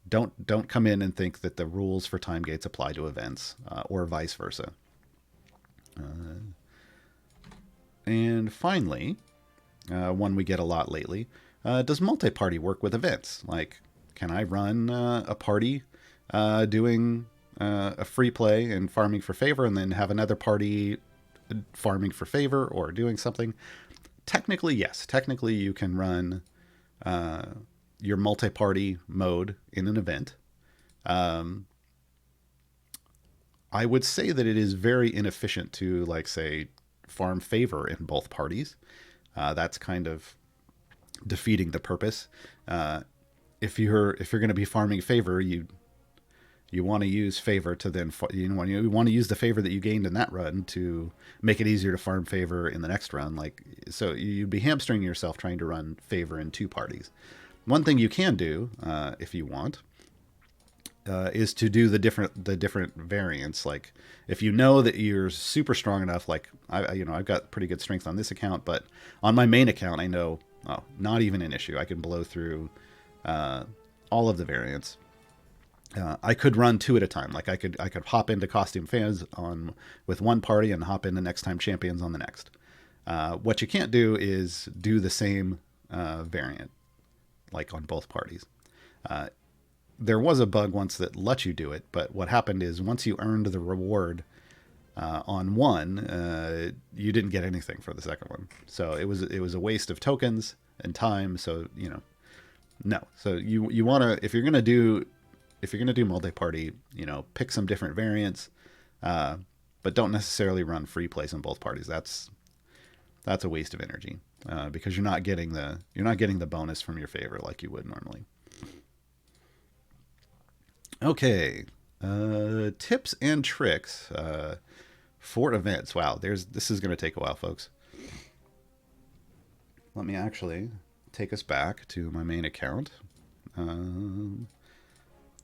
don't come in and think that the rules for time gates apply to events, or vice versa. And finally, one we get a lot lately, does multi-party work with events? Like, can I run a party doing a free play and farming for favor, and then have another party farming for favor or doing something? Technically, yes. Technically, you can run your multi-party mode in an event. I would say that it is very inefficient to, say, farm favor in both parties. That's kind of defeating the purpose. If you're going to be farming favor, you want to use favor to then you want to use the favor that you gained in that run to make it easier to farm favor in the next run. So you'd be hamstringing yourself trying to run favor in 2 parties. One thing you can do, if you want, is to do the different variants. Like, if you know that you're super strong enough, like I've got pretty good strength on this account, but on my main account, I know, not even an issue. I can blow through all of the variants. I could run 2 at a time. Like, I could hop into costume fans with one party and hop into next time champions on the next. What you can't do is do the same variant, like on both parties. There was a bug once that let you do it, but what happened is once you earned the reward on one, you didn't get anything for the second one. So it was a waste of tokens and time. So no. So you want to, if you're gonna do multi-party, pick some different variants, but don't necessarily run free plays on both parties. That's a waste of energy because you're not getting the bonus from your favor like you would normally. Okay, tips and tricks for events. Wow, this is going to take a while, folks. Let me actually take us back to my main account,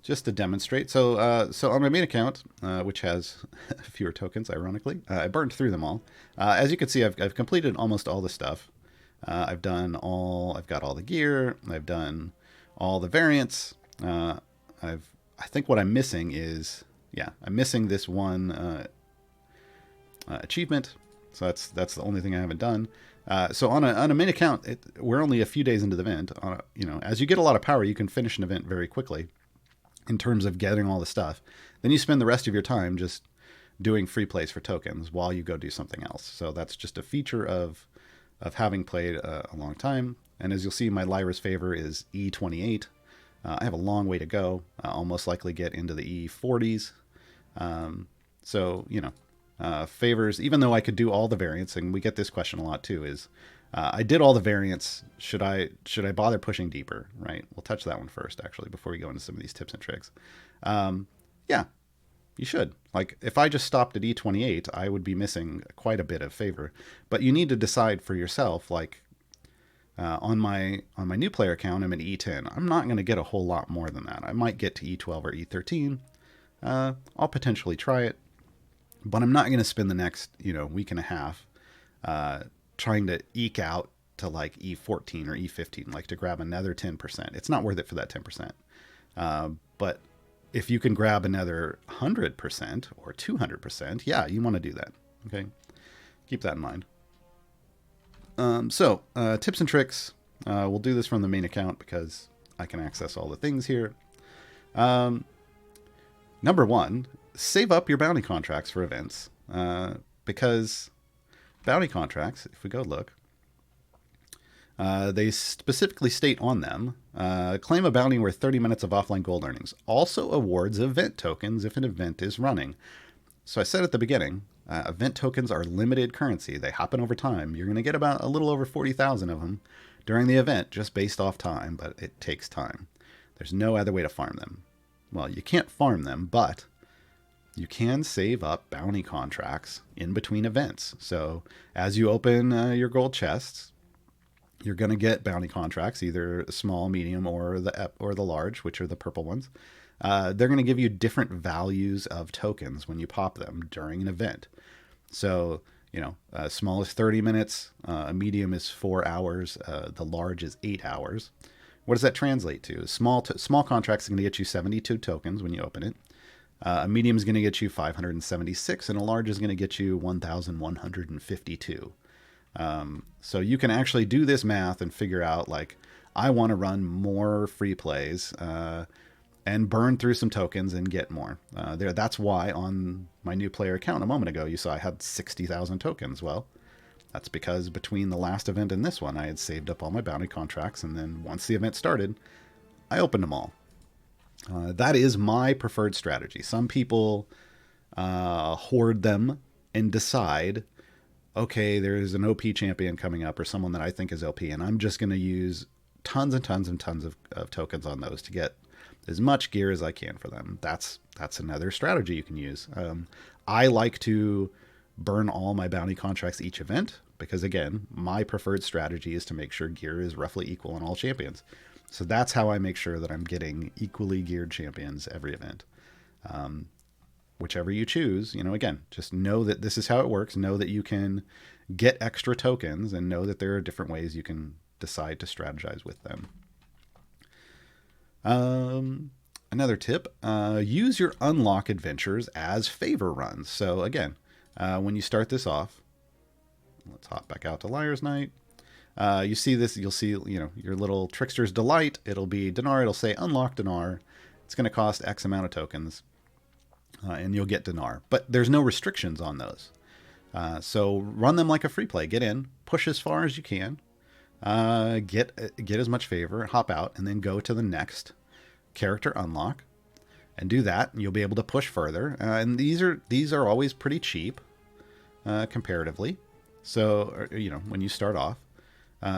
just to demonstrate. So on my main account, which has fewer tokens, ironically, I burned through them all. As you can see, I've completed almost all the stuff. I've got all the gear. I've done all the variants. I think what I'm missing is, I'm missing this one achievement. So that's the only thing I haven't done. So on a main account, we're only a few days into the event. As you get a lot of power, you can finish an event very quickly in terms of getting all the stuff. Then you spend the rest of your time just doing free plays for tokens while you go do something else. So that's just a feature of having played a long time. And as you'll see, my Lyra's favor is E28. I have a long way to go. I'll most likely get into the E40s. Favors, even though I could do all the variants, and we get this question a lot too, is I did all the variants. Should I bother pushing deeper, right? We'll touch that one first, actually, before we go into some of these tips and tricks. Yeah, you should. Like, if I just stopped at E28, I would be missing quite a bit of favor. But you need to decide for yourself, like, on my new player account, I'm at E10. I'm not going to get a whole lot more than that. I might get to E12 or E13. I'll potentially try it, but I'm not going to spend the next week and a half trying to eke out to like E14 or E15, like to grab another 10%. It's not worth it for that 10%. But if you can grab another 100% or 200%, yeah, you want to do that. Okay, keep that in mind. Tips and tricks. We'll do this from the main account because I can access all the things here. Number one, save up your bounty contracts for events. Because bounty contracts, if we go look, they specifically state on them, claim a bounty worth 30 minutes of offline gold earnings. Also awards event tokens if an event is running. So I said at the beginning, event tokens are limited currency. They happen over time. You're going to get about a little over 40,000 of them during the event just based off time, but it takes time. There's no other way to farm them. Well, you can't farm them, but you can save up bounty contracts in between events. So as you open your gold chests, you're going to get bounty contracts, either small, medium, or the large, which are the purple ones. They're going to give you different values of tokens when you pop them during an event. So, small is 30 minutes, a medium is 4 hours, the large is 8 hours. What does that translate to? Small contracts are going to get you 72 tokens when you open it. A medium is going to get you 576, and a large is going to get you 1,152. So you can actually do this math and figure out, like, I want to run more free plays and burn through some tokens and get more. That's why on my new player account a moment ago, you saw I had 60,000 tokens. Well, that's because between the last event and this one, I had saved up all my bounty contracts, and then once the event started, I opened them all. That is my preferred strategy. Some people hoard them and decide, okay, there's an OP champion coming up or someone that I think is OP, and I'm just going to use tons and tons and tons of tokens on those to get as much gear as I can for them. That's another strategy you can use. I like to burn all my bounty contracts each event because, again, my preferred strategy is to make sure gear is roughly equal on all champions. So that's how I make sure that I'm getting equally geared champions every event. Whichever you choose, again, just know that this is how it works. Know that you can get extra tokens and know that there are different ways you can decide to strategize with them. Another tip, use your unlock adventures as favor runs. So again, when you start this off, Let's hop back out to Liar's Night. You see this, you'll see, your little Trickster's Delight. It'll be dinar. It'll say unlock dinar. It's going to cost X amount of tokens, and you'll get dinar. But there's no restrictions on those. So run them like a free play. Get in, push as far as you can, get as much favor, hop out, and then go to the next character unlock, and do that. And you'll be able to push further. And these are always pretty cheap, comparatively. So when you start off.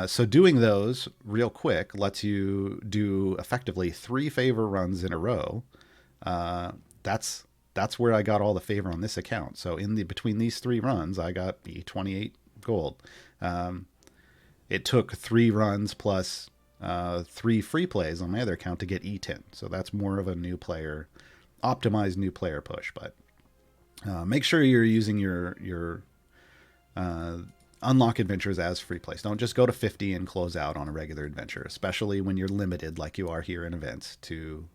So doing those real quick lets you do effectively 3 favor runs in a row. That's where I got all the favor on this account. So between these 3 runs, I got the 28 gold. It took 3 runs plus 3 free plays on my other account to get E10. So that's more of a optimized new player push. But make sure you're using your unlock adventures as free plays. Don't just go to 50 and close out on a regular adventure, especially when you're limited like you are here in events to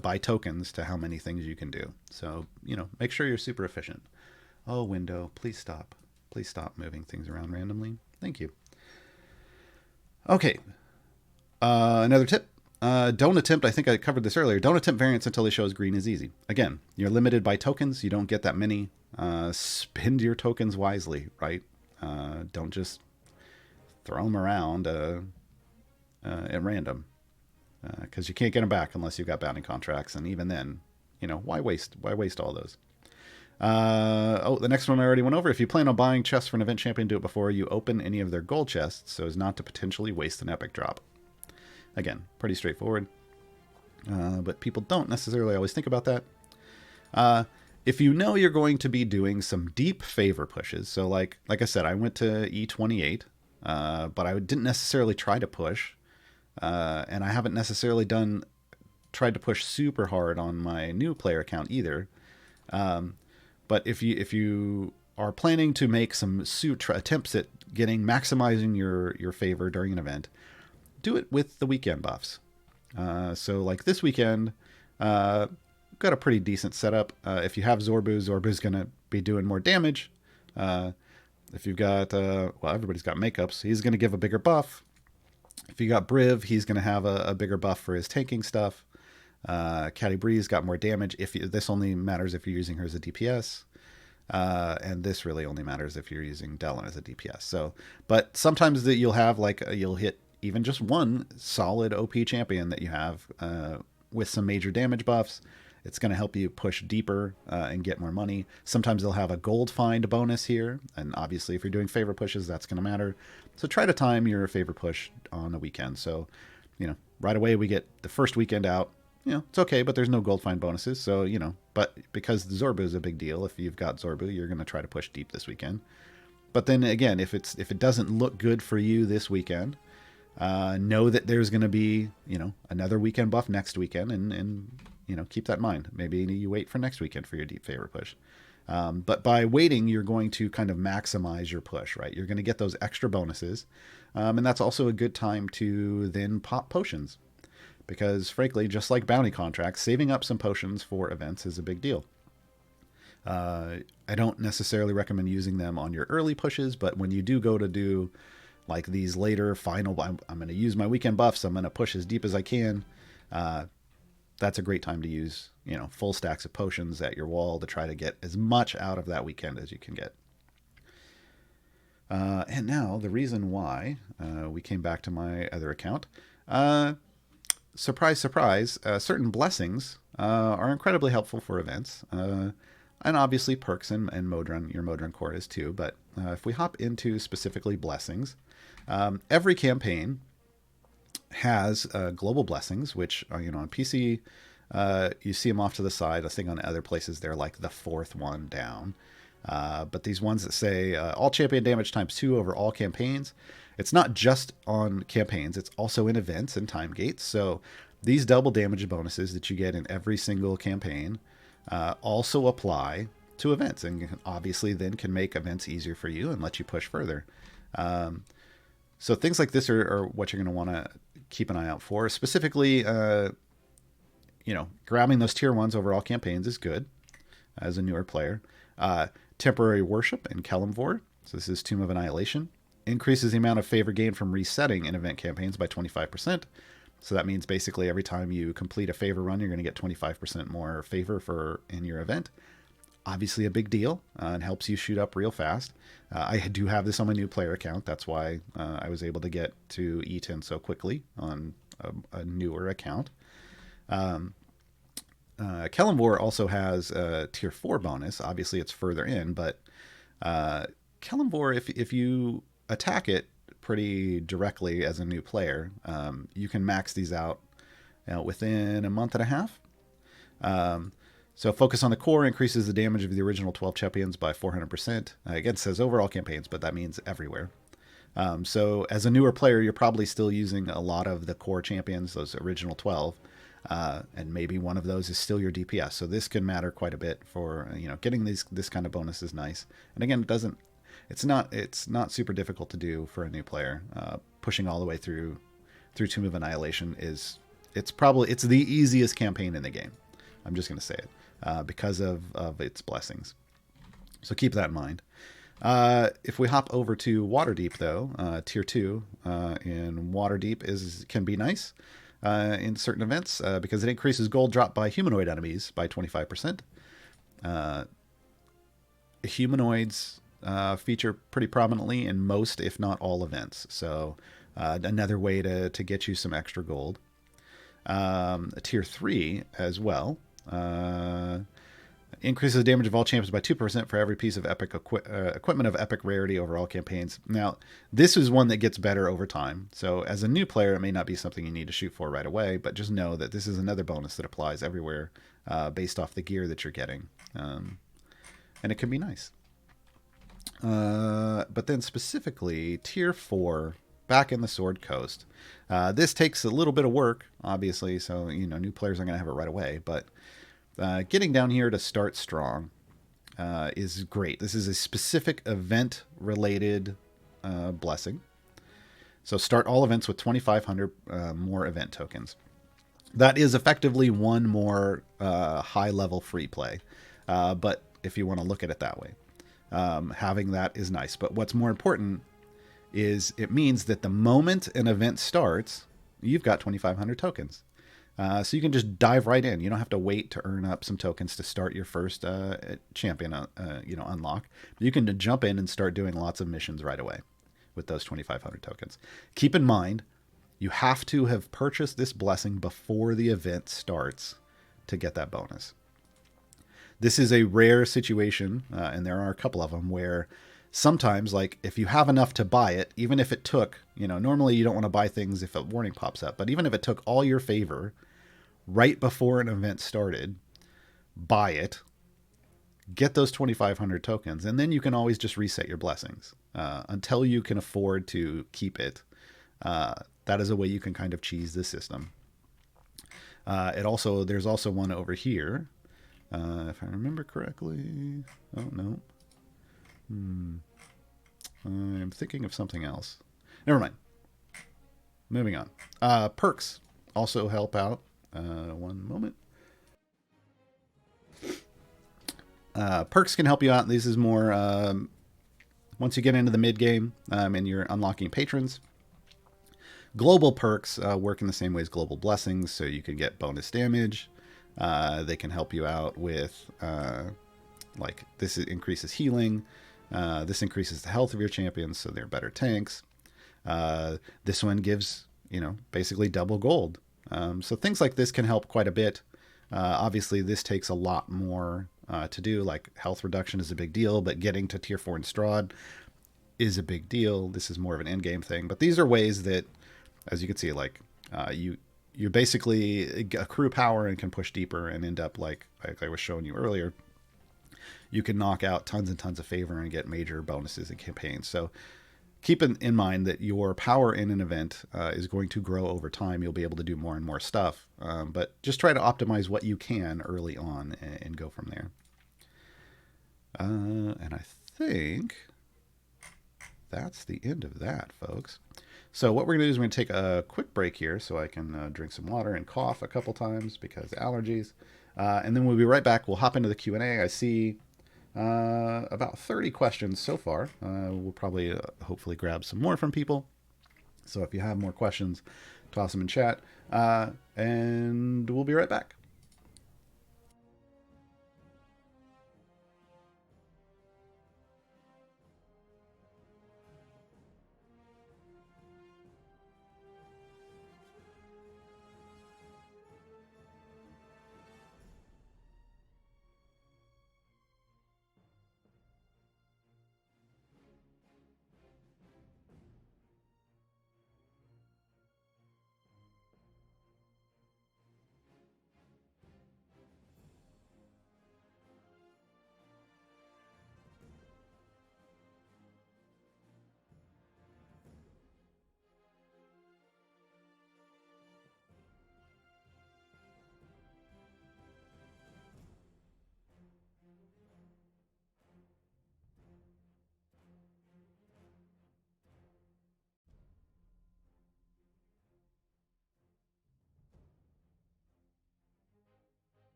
buy tokens to how many things you can do. So, make sure you're super efficient. Oh, window, please stop. Please stop moving things around randomly. Thank you. Okay. Another tip. Don't attempt, I think I covered this earlier, don't attempt variants until it shows green is easy. Again, you're limited by tokens. You don't get that many. Spend your tokens wisely, right? Don't just throw them around at random, because you can't get them back unless you've got bounty contracts. And even then, why waste all those? The next one I already went over. If you plan on buying chests for an event champion, do it before you open any of their gold chests so as not to potentially waste an epic drop. Again, pretty straightforward, but people don't necessarily always think about that. If you know you're going to be doing some deep favor pushes, so like I said, I went to E28, but I didn't necessarily try to push, and I haven't necessarily tried to push super hard on my new player account either. But if you are planning to make some attempts at maximizing your favor during an event, do it with the weekend buffs. So like this weekend, got a pretty decent setup. If you have Zorbu's going to be doing more damage. If you've got, everybody's got makeups. He's going to give a bigger buff. If you got Briv, he's going to have a bigger buff for his tanking stuff. Catty Bree's got more damage. This only matters if you're using her as a DPS. And this really only matters if you're using Dellen as a DPS. So, but sometimes that you'll have you'll hit even just one solid OP champion that you have with some major damage buffs. It's going to help you push deeper and get more money. Sometimes they'll have a gold find bonus here. And obviously, if you're doing favor pushes, that's going to matter. So try to time your favor push on a weekend. So, right away we get the first weekend out. It's okay, but there's no gold find bonuses. So, but because the Zorbu is a big deal, if you've got Zorbu, you're going to try to push deep this weekend. But then again, if it doesn't look good for you this weekend, know that there's going to be, another weekend buff next weekend, and keep that in mind. Maybe you wait for next weekend for your deep favor push. But by waiting, you're going to kind of maximize your push, right? You're going to get those extra bonuses. And that's also a good time to then pop potions. Because frankly, just like bounty contracts, saving up some potions for events is a big deal. I don't necessarily recommend using them on your early pushes, but when you do go to do like these later final, I'm going to use my weekend buffs, I'm going to push as deep as I can. That's a great time to use, full stacks of potions at your wall to try to get as much out of that weekend as you can get. And now the reason why we came back to my other account, surprise, surprise, certain blessings are incredibly helpful for events. And obviously perks and your Modron core is too. But if we hop into specifically blessings, every campaign has global blessings, which are, on PC, you see them off to the side. I think on other places they're like the 4th one down. But these ones that say all champion damage ×2 over all campaigns, it's not just on campaigns, it's also in events and time gates. So these double damage bonuses that you get in every single campaign also apply to events, and obviously then can make events easier for you and let you push further. So things like this are what you're going to want to keep an eye out for. Specifically, grabbing those tier 1s over all campaigns is good as a newer player. Temporary Worship and Kelemvor. So this is Tomb of Annihilation. Increases the amount of favor gained from resetting in event campaigns by 25%. So that means basically every time you complete a favor run, you're going to get 25% more favor in your event. Obviously a big deal and helps you shoot up real fast. I do have this on my new player account. That's why I was able to get to E10 so quickly on a newer account. Gaarawarr also has a tier 4 bonus. Obviously it's further in, but Gaarawarr, if you attack it pretty directly as a new player, you can max these out within a month and a half. So focus on the core increases the damage of the original 12 champions by 400%. Again, it says overall campaigns, but that means everywhere. So as a newer player, you're probably still using a lot of the core champions, those original 12, and maybe one of those is still your DPS. So this can matter quite a bit for getting this kind of bonus is nice. And again, it's not super difficult to do for a new player. Pushing all the way through Tomb of Annihilation it's the easiest campaign in the game. I'm just going to say it because of its blessings. So keep that in mind. If we hop over to Waterdeep, though, tier 2 in Waterdeep can be nice in certain events because it increases gold dropped by humanoid enemies by 25%. Humanoids feature pretty prominently in most, if not all, events. So another way to get you some extra gold. Tier 3 as well. Increases the damage of all champions by 2% for every piece of epic equipment of epic rarity over all campaigns. Now, this is one that gets better over time. So as a new player, it may not be something you need to shoot for right away, but just know that this is another bonus that applies everywhere based off the gear that you're getting. And it can be nice. But then specifically, tier 4, back in the Sword Coast. This takes a little bit of work, obviously, so new players aren't going to have it right away, but getting down here to start strong is great. This is a specific event-related blessing. So start all events with 2,500 more event tokens. That is effectively one more high-level free play, but if you want to look at it that way. Having that is nice, but what's more important is it means that the moment an event starts, you've got 2,500 tokens. So you can just dive right in. You don't have to wait to earn up some tokens to start your first champion unlock. You can jump in and start doing lots of missions right away with those 2,500 tokens. Keep in mind, you have to have purchased this blessing before the event starts to get that bonus. This is a rare situation, and there are a couple of them, where sometimes, like, if you have enough to buy it, even if it took, normally you don't want to buy things if a warning pops up, but even if it took all your favor right before an event started, buy it, get those 2,500 tokens, and then you can always just reset your blessings until you can afford to keep it. That is a way you can kind of cheese the system. There's also one over here. If I remember correctly. Oh, no. I'm thinking of something else. Never mind. Moving on. Perks also help out. One moment. Perks can help you out. This is more once you get into the mid game and you're unlocking patrons. Global perks work in the same way as global blessings, so you can get bonus damage. They can help you out with this increases healing. This increases the health of your champions, so they're better tanks. This one gives, basically double gold. So things like this can help quite a bit. Obviously, this takes a lot more to do. Like, health reduction is a big deal, but getting to tier 4 in Strahd is a big deal. This is more of an end-game thing. But these are ways that, as you can see, you basically accrue power and can push deeper and end up like I was showing you earlier. You can knock out tons and tons of favor and get major bonuses in campaigns. So keep in mind that your power in an event is going to grow over time. You'll be able to do more and more stuff, but just try to optimize what you can early on and go from there. And I think that's the end of that, folks. So what we're going to do is we're going to take a quick break here so I can drink some water and cough a couple times because allergies. And then we'll be right back. We'll hop into the Q&A. I see About 30 questions so far. We'll probably, hopefully, grab some more from people. So if you have more questions, toss them in chat. And we'll be right back.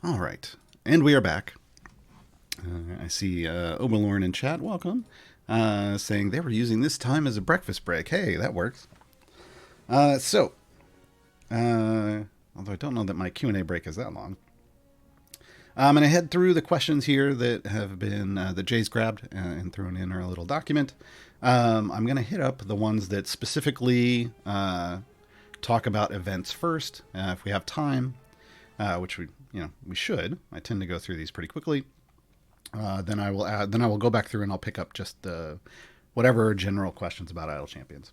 All right. And we are back. I see Oberlorn in chat. Welcome. Saying they were using this time as a breakfast break. Hey, that works. So, although I don't know that my Q&A break is that long. I'm going to head through the questions here that have been, that Jay's grabbed and thrown in our little document. I'm going to hit up the ones that specifically talk about events first, if we have time, which we should. I tend to go through these pretty quickly. Then I will go back through and I'll pick up just the whatever general questions about Idle Champions.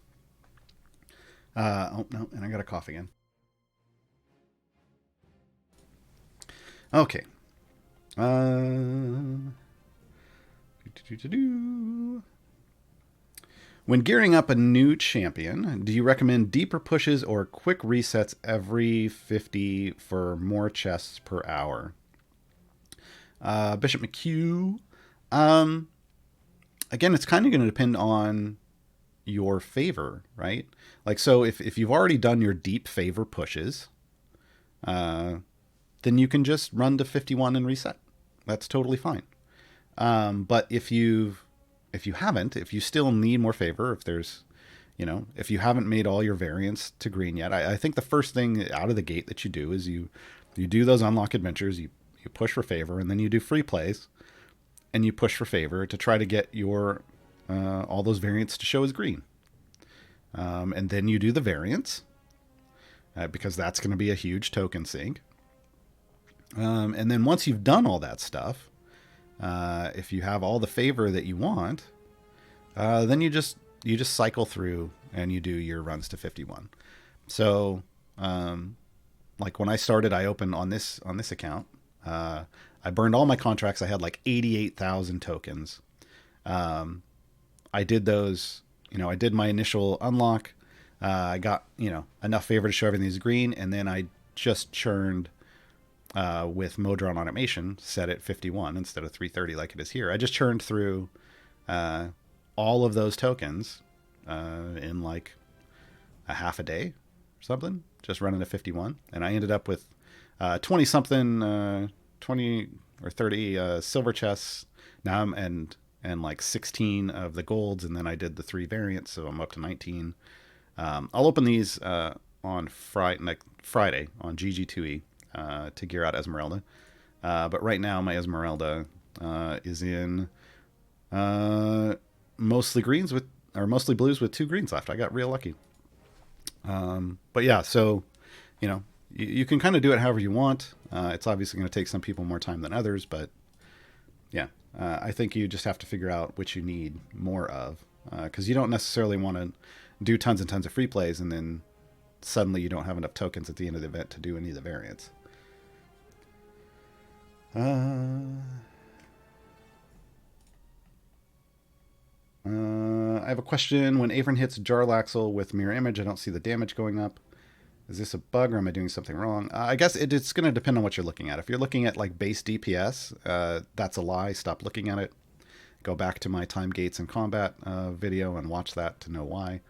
Oh no, and I got a cough again. Okay. When gearing up a new champion, do you recommend deeper pushes or quick resets every 50 for more chests per hour? Bishop McHugh. Again, it's kind of going to depend on your favor, right? Like, so if you've already done your deep favor pushes, then you can just run to 51 and reset. That's totally fine. But if you haven't, if you still need more favor, if you haven't made all your variants to green yet, I think the first thing out of the gate that you do is you do those unlock adventures, you push for favor, and then you do free plays, and you push for favor to try to get your all those variants to show as green. And then you do the variants, because that's going to be a huge token sink. And then once you've done all that stuff, if you have all the favor that you want, then you just cycle through and you do your runs to 51. So, like when I started, I opened on this account. I burned all my contracts. I had like 88,000 tokens. I did those, I did my initial unlock. I got, enough favor to show everything is green. And then I just churned, with Modron automation set at 51 instead of 330 like it is here. I just churned through, all of those tokens, in like a half a day or something, just running to 51. And I ended up with, 20 something, 20 or 30 silver chests now, and like 16 of the golds, and then I did the 3 variants, so I'm up to 19. I'll open these on Friday on GG2E to gear out Esmeralda, but right now my Esmeralda is in mostly blues with 2 greens left. I got real lucky. But yeah, so you can kind of do it however you want. It's obviously going to take some people more time than others, but yeah, I think you just have to figure out what you need more of, because you don't necessarily want to do tons and tons of free plays and then suddenly you don't have enough tokens at the end of the event to do any of the variants. I have a question. When Avern hits Jarlaxle with mirror image, I don't see the damage going up. Is this a bug or am I doing something wrong? I guess it's going to depend on what you're looking at. If you're looking at like base DPS, that's a lie. Stop looking at it. Go back to my time gates and combat video and watch that to know why.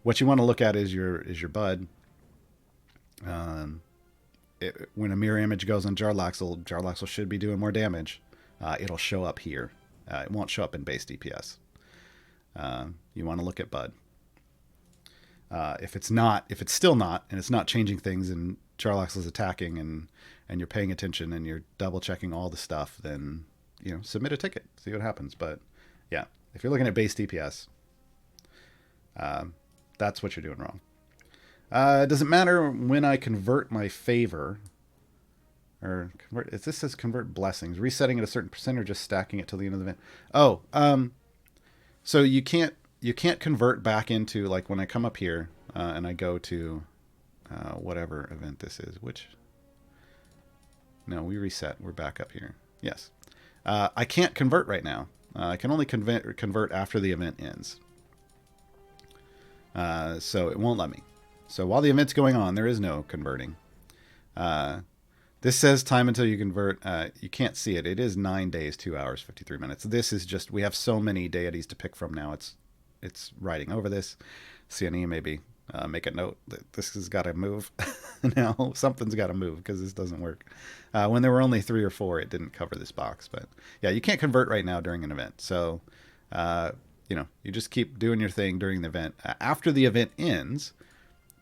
What you want to look at is your bud. When a mirror image goes on Jarlaxle should be doing more damage. It'll show up here. It won't show up in base DPS. You want to look at bud. If it's still not, and it's not changing things, and Jarlaxle is attacking, and you're paying attention, and you're double checking all the stuff, then submit a ticket, see what happens. But yeah, if you're looking at base DPS, that's what you're doing wrong. It doesn't matter when I convert my favor, or convert. If this says convert blessings, resetting at a certain percent, or just stacking it till the end of the event. So you can't convert back into, like, when I come up here and I go to whatever event this is. No, we reset. We're back up here. Yes, I can't convert right now. I can only convert after the event ends. So it won't let me. So while the event's going on, there is no converting. This says time until you convert. You can't see it. It is 9 days, 2 hours, 53 minutes. This is just, we have so many deities to pick from now. It's writing over this. CNE, maybe make a note that this has got to move. Now something's got to move, because this doesn't work. When there were only 3 or 4, it didn't cover this box. But yeah, you can't convert right now during an event. So, you just keep doing your thing during the event. After the event ends,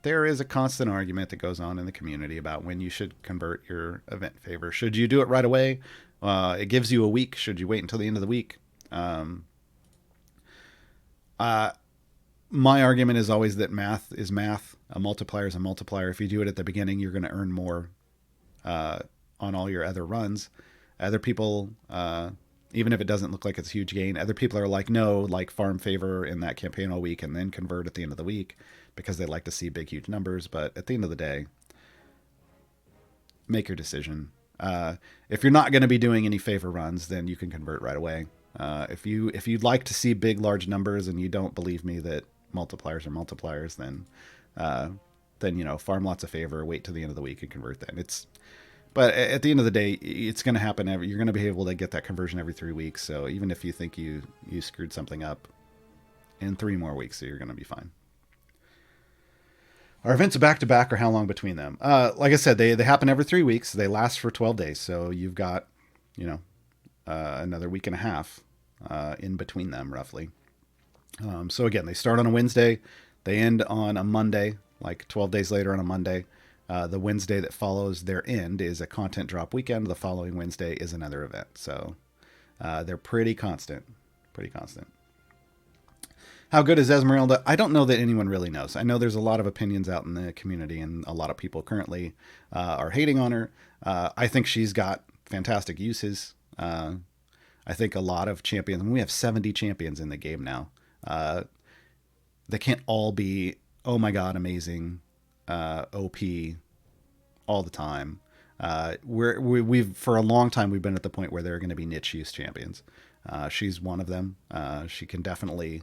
there is a constant argument that goes on in the community about when you should convert your event favor. Should you do it right away? It gives you a week. Should you wait until the end of the week? My argument is always that math is math. A multiplier is a multiplier. If you do it at the beginning, you're going to earn more on all your other runs. Other people, even if it doesn't look like it's a huge gain, other people are like, no, like farm favor in that campaign all week and then convert at the end of the week, because they like to see big, huge numbers. But at the end of the day, make your decision. If you're not going to be doing any favor runs, then you can convert right away. If you'd like to see big, large numbers and you don't believe me that multipliers are multipliers, then farm lots of favor, wait till the end of the week and convert then. But at the end of the day, it's going to happen. You're going to be able to get that conversion every 3 weeks. So even if you think you screwed something up, in 3 more weeks, so you're going to be fine. Our events are back-to-back, or how long between them? Like I said, they happen every 3 weeks. They last for 12 days. So you've got, another week and a half in between them, roughly. So again, they start on a Wednesday. They end on a Monday, like 12 days later on a Monday. The Wednesday that follows their end is a content drop weekend. The following Wednesday is another event. So they're pretty constant. How good is Esmeralda? I don't know that anyone really knows. I know there's a lot of opinions out in the community, and a lot of people currently are hating on her. I think she's got fantastic uses. I think a lot of champions, we have 70 champions in the game now. They can't all be, oh my god, amazing, OP all the time. We've for a long time, we've been at the point where there are going to be niche use champions. She's one of them. She can definitely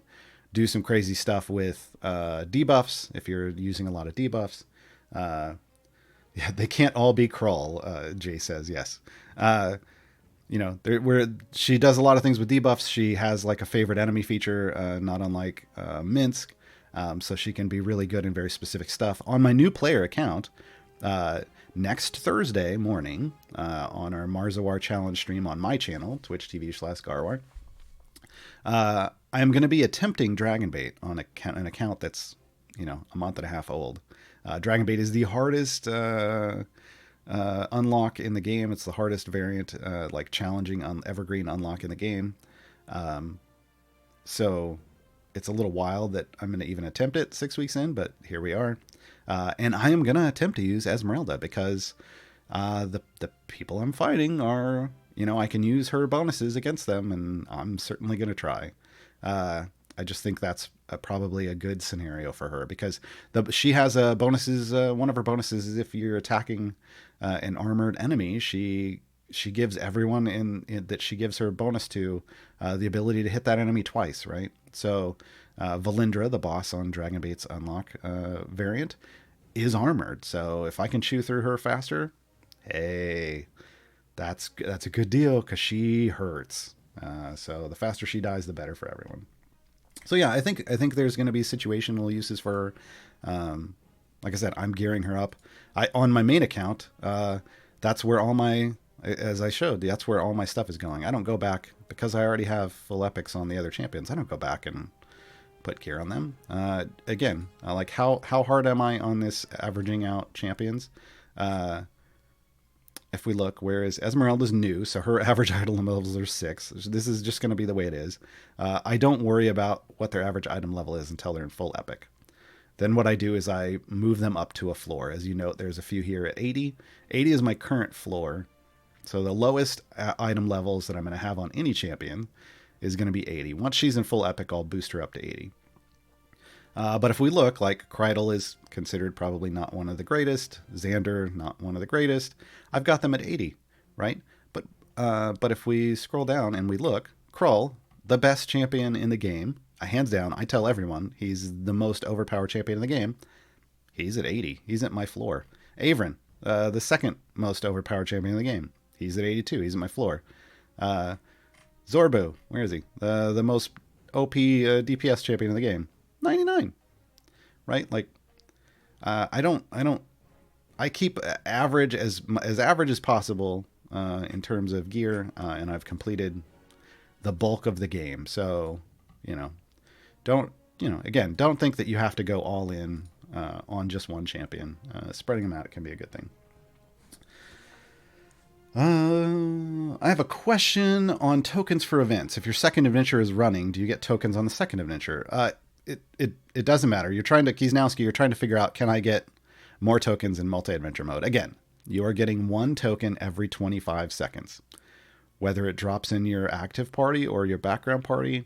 do some crazy stuff with debuffs if you're using a lot of debuffs. Yeah, they can't all be Krull, Jay says, yes. She does a lot of things with debuffs. She has like a favorite enemy feature, not unlike Minsk. So she can be really good in very specific stuff. On my new player account, next Thursday morning, on our Marzawar challenge stream on my channel, twitch.tv/Gaarawarr, I am going to be attempting Dragon Bait on an account that's, a month and a half old. Dragon Bait is the hardest unlock in the game. It's the hardest variant, like challenging evergreen unlock in the game. So it's a little wild that I'm going to even attempt it 6 weeks in, but here we are. And I am going to attempt to use Esmeralda because the people I'm fighting are, I can use her bonuses against them, and I'm certainly going to try. I just think that's probably a good scenario for her, because she has bonuses. One of her bonuses is if you're attacking an armored enemy, she gives everyone that she gives her bonus to the ability to hit that enemy twice, right? So Valindra, the boss on Dragon Bait's unlock variant, is armored. So if I can chew through her faster, hey, that's a good deal, because she hurts. So the faster she dies, the better for everyone. So yeah, I think there's going to be situational uses for her. Like I said, I'm gearing her up. On my main account, that's where all my, as I showed, that's where all my stuff is going. I don't go back because I already have full epics on the other champions. I don't go back and put gear on them. Again, like how hard am I on this averaging out champions? If we look, whereas Esmeralda's new, so her average item levels are 6. This is just going to be the way it is. I don't worry about what their average item level is until they're in full epic. Then what I do is I move them up to a floor. As you note, there's a few here at 80. 80 is my current floor. So the lowest item levels that I'm going to have on any champion is going to be 80. Once she's in full epic, I'll boost her up to 80. But if we look, like Kreidel is considered probably not one of the greatest. Xander, not one of the greatest. I've got them at 80, right? But if we scroll down and we look, Krull, the best champion in the game, hands down, I tell everyone he's the most overpowered champion in the game. He's at 80. He's at my floor. Avrin, the second most overpowered champion in the game. He's at 82. He's at my floor. Zorbu, where is he? The most OP DPS champion in the game. 99, right? Like, I keep average as average as possible in terms of gear, and I've completed the bulk of the game. So, don't think that you have to go all in on just one champion. Spreading them out can be a good thing. I have a question on tokens for events. If your second adventure is running, do you get tokens on the second adventure? It doesn't matter. You're trying to, Kiesnowski, you're trying to figure out, can I get more tokens in multi-adventure mode? Again, you are getting one token every 25 seconds. Whether it drops in your active party or your background party,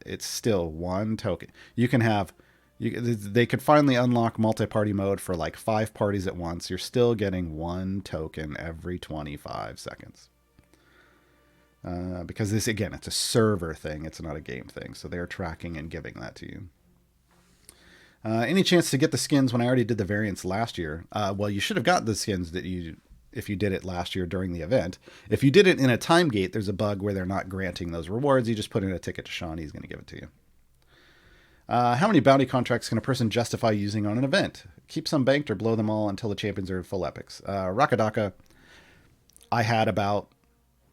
it's still one token. They could finally unlock multi-party mode for like 5 parties at once. You're still getting one token every 25 seconds. Because this, again, it's a server thing. It's not a game thing. So they're tracking and giving that to you. Any chance to get the skins when I already did the variants last year? Well, you should have got the skins if you did it last year during the event. If you did it in a time gate, there's a bug where they're not granting those rewards. You just put in a ticket to Sean. He's going to give it to you. How many bounty contracts can a person justify using on an event? Keep some banked or blow them all until the champions are full epics. Rakadaka, I had about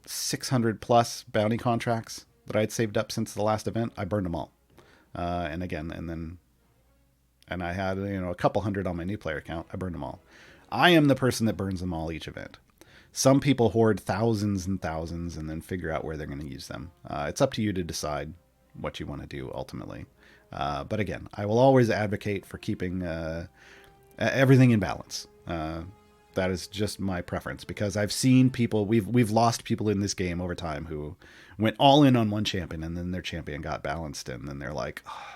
600 plus bounty contracts that I'd saved up since the last event. I burned them all. And I had, a couple hundred on my new player account. I burned them all. I am the person that burns them all each event. Some people hoard thousands and thousands and then figure out where they're going to use them. It's up to you to decide what you want to do ultimately. But again, I will always advocate for keeping everything in balance. That is just my preference, because I've seen people, we've lost people in this game over time who went all in on one champion and then their champion got balanced and then they're like, oh,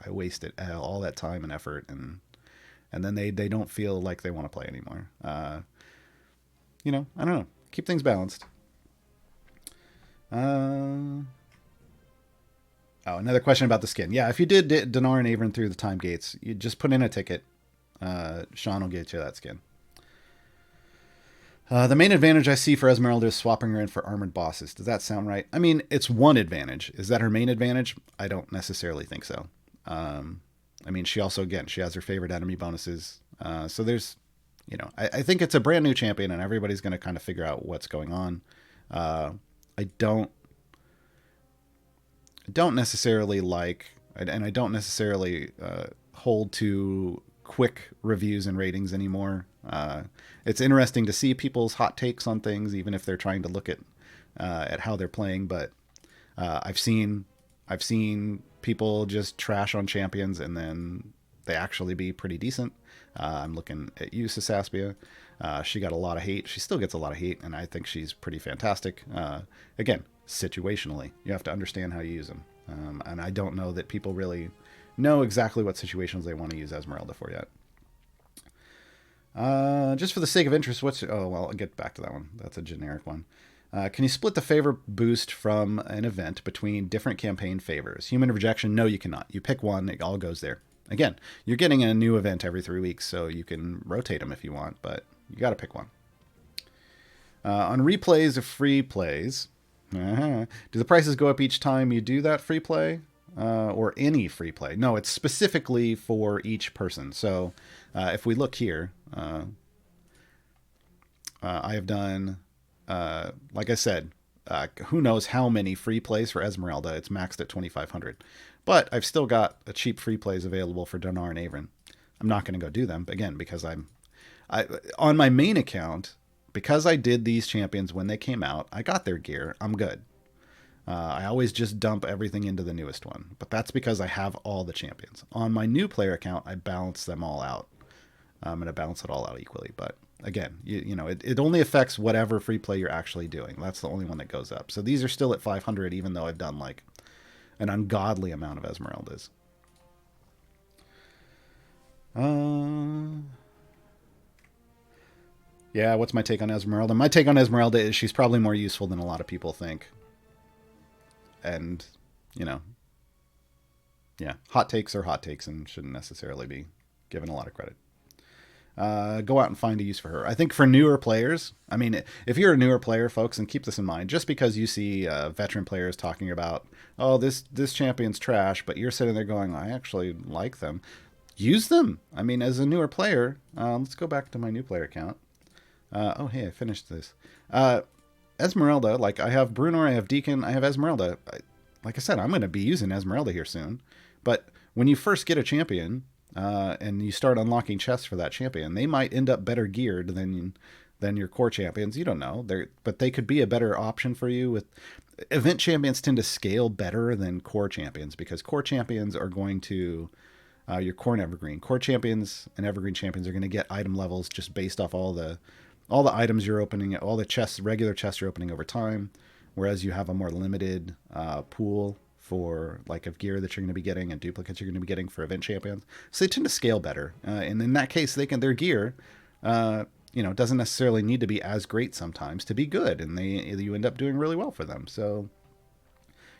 I wasted all that time and effort, and then they don't feel like they want to play anymore. I don't know. Keep things balanced. Oh, another question about the skin. Yeah, if you did Dinar and Avon through the time gates, you just put in a ticket. Sean will get you that skin. The main advantage I see for Esmeralda is swapping her in for armored bosses. Does that sound right? I mean, it's one advantage. Is that her main advantage? I don't necessarily think so. She also, again, she has her favorite enemy bonuses. So there's, I think it's a brand new champion and everybody's going to kind of figure out what's going on. I don't necessarily I don't necessarily hold to quick reviews and ratings anymore. It's interesting to see people's hot takes on things, even if they're trying to look at how they're playing. But I've seen people just trash on champions and then they actually be pretty decent. I'm looking at you, Sasaspia. She got a lot of hate. She still gets a lot of hate, and I think she's pretty fantastic. Again, situationally, you have to understand how you use them. And I don't know that people really know exactly what situations they want to use Esmeralda for yet. Just for the sake of interest, I'll get back to that one. That's a generic one. Can you split the favor boost from an event between different campaign favors? Human rejection? No, you cannot. You pick one, it all goes there. Again, you're getting a new event every 3 weeks, so you can rotate them if you want, but you got to pick one. On replays of free plays, Do the prices go up each time you do that free play? Or any free play? No, it's specifically for each person. So if we look here, I have done, like I said, who knows how many free plays for Esmeralda. It's maxed at 2,500. But I've still got a cheap free plays available for Donar and Avon. I'm not going to go do them, again, because on my main account, because I did these champions when they came out, I got their gear. I'm good. I always just dump everything into the newest one, but that's because I have all the champions. On my new player account, I balance them all out. I'm going to balance it all out equally, but again, it only affects whatever free play you're actually doing. That's the only one that goes up. So these are still at 500, even though I've done like an ungodly amount of Esmeraldas. Yeah, what's my take on Esmeralda? My take on Esmeralda is she's probably more useful than a lot of people think. And, yeah, hot takes are hot takes and shouldn't necessarily be given a lot of credit. Go out and find a use for her. I think for newer players, I mean, if you're a newer player, folks, and keep this in mind, just because you see veteran players talking about, oh, this champion's trash, but you're sitting there going, I actually like them. Use them. I mean, as a newer player, let's go back to my new player account. Oh, hey, I finished this. Esmeralda, like I have Brunor, I have Deacon, I have Esmeralda. Like I said, I'm going to be using Esmeralda here soon. But when you first get a champion and you start unlocking chests for that champion, they might end up better geared than your core champions. You don't know. But they could be a better option for you. With event champions tend to scale better than core champions because core champions are going to your core and evergreen. Core champions and evergreen champions are going to get item levels just based off all the items you're opening, all the chests, regular chests you're opening over time, whereas you have a more limited pool for like of gear that you're going to be getting and duplicates you're going to be getting for event champions. So they tend to scale better, and in that case, their gear, doesn't necessarily need to be as great sometimes to be good, and you end up doing really well for them. So,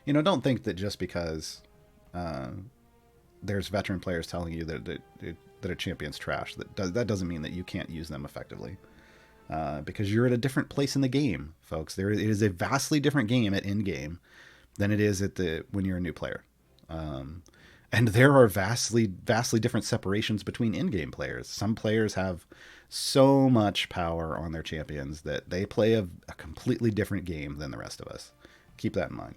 don't think that just because there's veteran players telling you that a champion's trash, that doesn't mean that you can't use them effectively. Because you're at a different place in the game, folks. It is a vastly different game at end game than it is when you're a new player. And there are vastly different separations between end game players. Some players have so much power on their champions that they play a completely different game than the rest of us. Keep that in mind.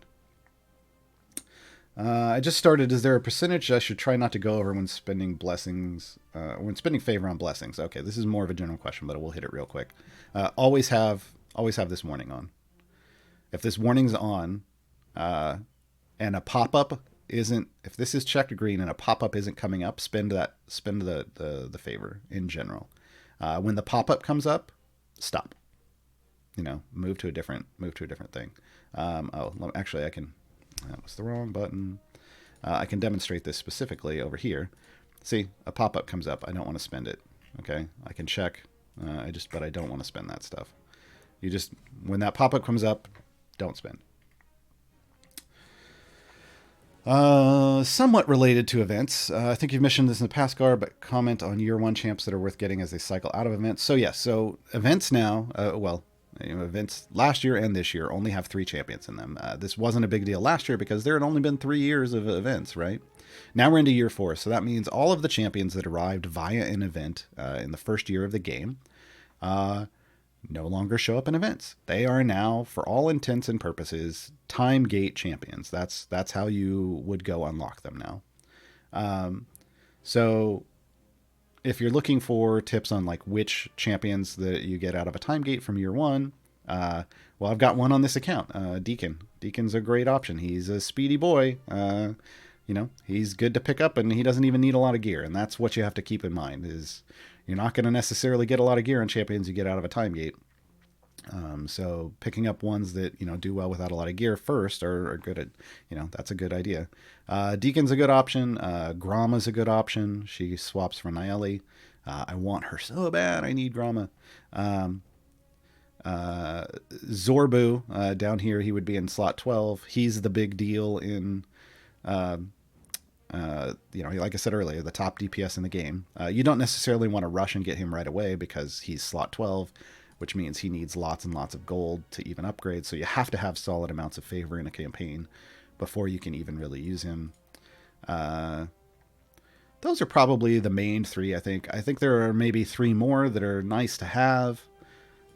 I just started. Is there a percentage I should try not to go over when spending blessings, when spending favor on blessings? Okay, this is more of a general question, but we'll hit it real quick. Always have this warning on. If this warning's on, and a pop-up isn't, if this is checked green and a pop-up isn't coming up, spend the favor in general. When the pop-up comes up, stop. Move to a different thing. Actually, I can. That was the wrong button. I can demonstrate this specifically over here. See, a pop-up comes up. I don't want to spend it. Okay, I can check. But I don't want to spend that stuff. When that pop-up comes up, don't spend. Somewhat related to events. I think you've mentioned this in the past, Gar, but comment on year one champs that are worth getting as they cycle out of events. So yes, events now, events last year and this year only have 3 champions in them. This wasn't a big deal last year because there had only been 3 years of events, right? Now we're into year 4, so that means all of the champions that arrived via an event in the first year of the game no longer show up in events. They are now, for all intents and purposes, time gate champions. That's how you would go unlock them now. So if you're looking for tips on like which champions that you get out of a time gate from year 1, I've got one on this account, Deacon. Deacon's a great option. He's a speedy boy. He's good to pick up, and he doesn't even need a lot of gear. And that's what you have to keep in mind is you're not going to necessarily get a lot of gear on champions you get out of a time gate. So picking up ones that, do well without a lot of gear first are good at, that's a good idea. Deacon's a good option. Gromma's a good option. She swaps for Nayeli. I want her so bad. I need Gromma. Zorbu, down here, he would be in slot 12. He's the big deal in, like I said earlier, the top DPS in the game. You don't necessarily want to rush and get him right away because he's slot 12. which means he needs lots and lots of gold to even upgrade. So you have to have solid amounts of favor in a campaign before you can even really use him. Those are probably the main three, I think. I think there are maybe three more that are nice to have,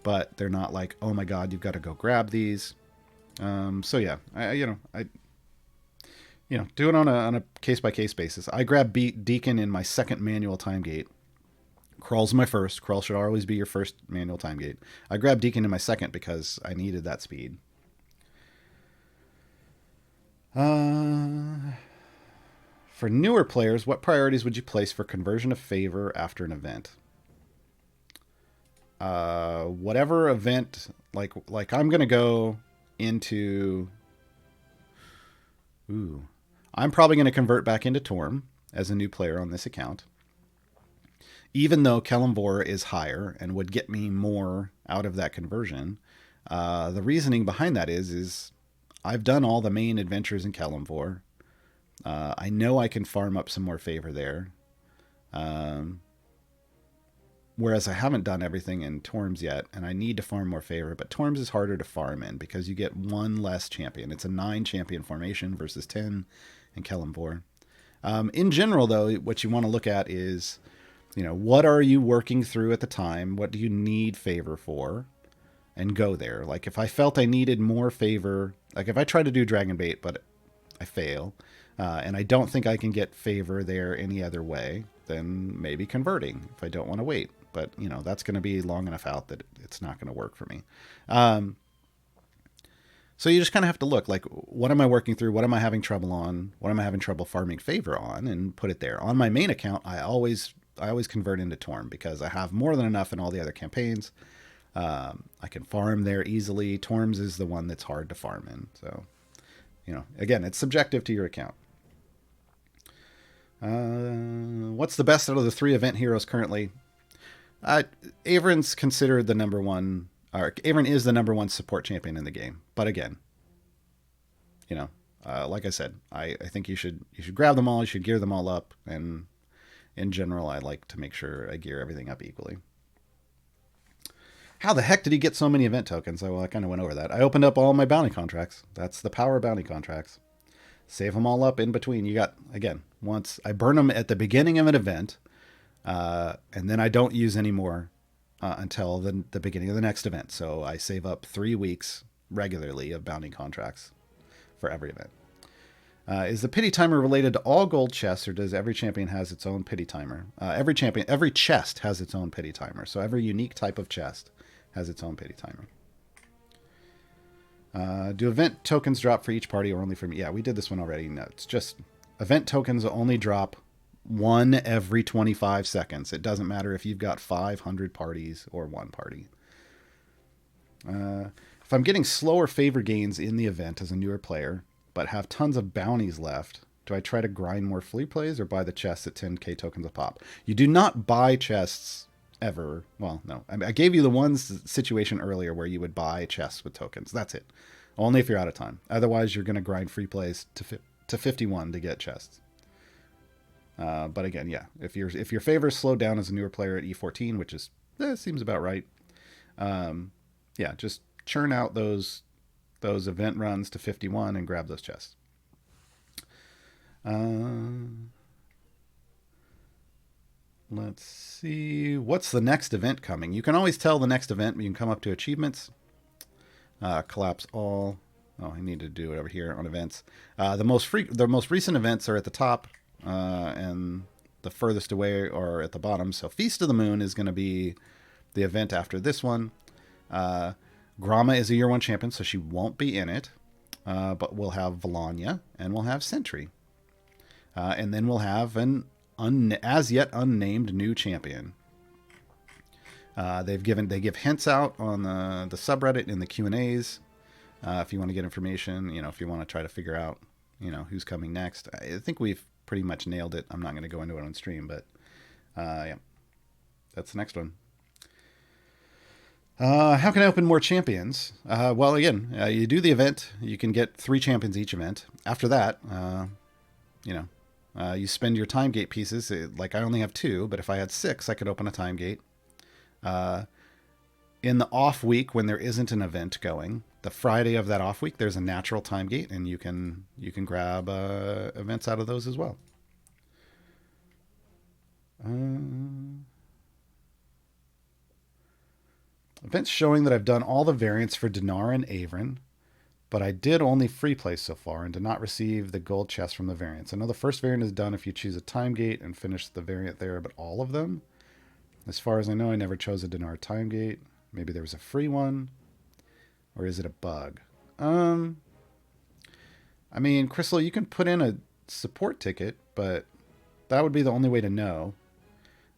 but they're not like, oh my god, you've got to go grab these. So yeah, I do it on a case-by-case basis. I grab Deacon in my second manual time gate. Crawl's my first. Crawl should always be your first manual time gate. I grabbed Deacon in my second because I needed that speed. For newer players, what priorities would you place for conversion of favor after an event? Whatever event, like I'm going to go into... I'm probably going to convert back into Torm as a new player on this account. Even though Gaarawarr is higher and would get me more out of that conversion, the reasoning behind that is I've done all the main adventures in Gaarawarr. I know I can farm up some more favor there. Whereas I haven't done everything in Torms yet, and I need to farm more favor. But Torms is harder to farm in because you get one less champion. It's a 9 champion formation versus 10 in Gaarawarr. In general, though, what you want to look at is, what are you working through at the time? What do you need favor for? And go there. Like, if I felt I needed more favor, like if I try to do Dragon Bait, but I fail, and I don't think I can get favor there any other way, then maybe converting if I don't want to wait. But, that's going to be long enough out that it's not going to work for me. So you just kind of have to look, like, what am I working through? What am I having trouble on? What am I having trouble farming favor on? And put it there. On my main account, I always convert into Torm because I have more than enough in all the other campaigns. I can farm there easily. Torms is the one that's hard to farm in. So, again, it's subjective to your account. What's the best out of the 3 event heroes currently? Avron's considered the number one, or Avron is the number 1 support champion in the game. But again, like I said, I think you should grab them all. You should gear them all up. And in general, I like to make sure I gear everything up equally. How the heck did he get so many event tokens? Well, I kind of went over that. I opened up all my bounty contracts. That's the power of bounty contracts. Save them all up in between. You got, again, once I burn them at the beginning of an event, and then I don't use any more until the beginning of the next event. So I save up 3 weeks regularly of bounty contracts for every event. Is the pity timer related to all gold chests, or does every champion has its own pity timer? Every chest has its own pity timer. So every unique type of chest has its own pity timer. Do event tokens drop for each party or only for me? Yeah, we did this one already. No, it's just event tokens only drop 1 every 25 seconds. It doesn't matter if you've got 500 parties or 1 party. If I'm getting slower favor gains in the event as a newer player, but have tons of bounties left, do I try to grind more free plays or buy the chests at 10k tokens a pop? You do not buy chests ever. Well, no. I gave you the one situation earlier where you would buy chests with tokens. That's it. Only if you're out of time. Otherwise, you're going to grind free plays to 51 to get chests. But again, yeah, if your favor is slowed down as a newer player at E14, which is seems about right. Yeah, just churn out those event runs to 51 and grab those chests. Let's see. What's the next event coming? You can always tell the next event. You can come up to achievements. Collapse all. Oh, I need to do it over here on events. The most recent events are at the top, and the furthest away are at the bottom. So Feast of the Moon is going to be the event after this one. Grama is a year 1 champion, so she won't be in it. But we'll have Valanya and we'll have Sentry. And then we'll have an as yet unnamed new champion. They give hints out on the subreddit in the Q&As. If you want to get information, if you want to try to figure out, who's coming next. I think we've pretty much nailed it. I'm not going to go into it on stream, but yeah, that's the next one. How can I open more champions? Well, again, you do the event. You can get 3 champions each event. After that, you spend your time gate pieces. Like I only have 2, but if I had 6, I could open a time gate. in the off week when there isn't an event going, the Friday of that off week, there's a natural time gate, and you can grab events out of those as well. Events showing that I've done all the variants for Dinar and Avon, but I did only free play so far and did not receive the gold chest from the variants. I know the first variant is done if you choose a time gate and finish the variant there, but all of them? As far as I know, I never chose a Dinar time gate. Maybe there was a free one, or is it a bug? I mean, Crystal, you can put in a support ticket, but that would be the only way to know.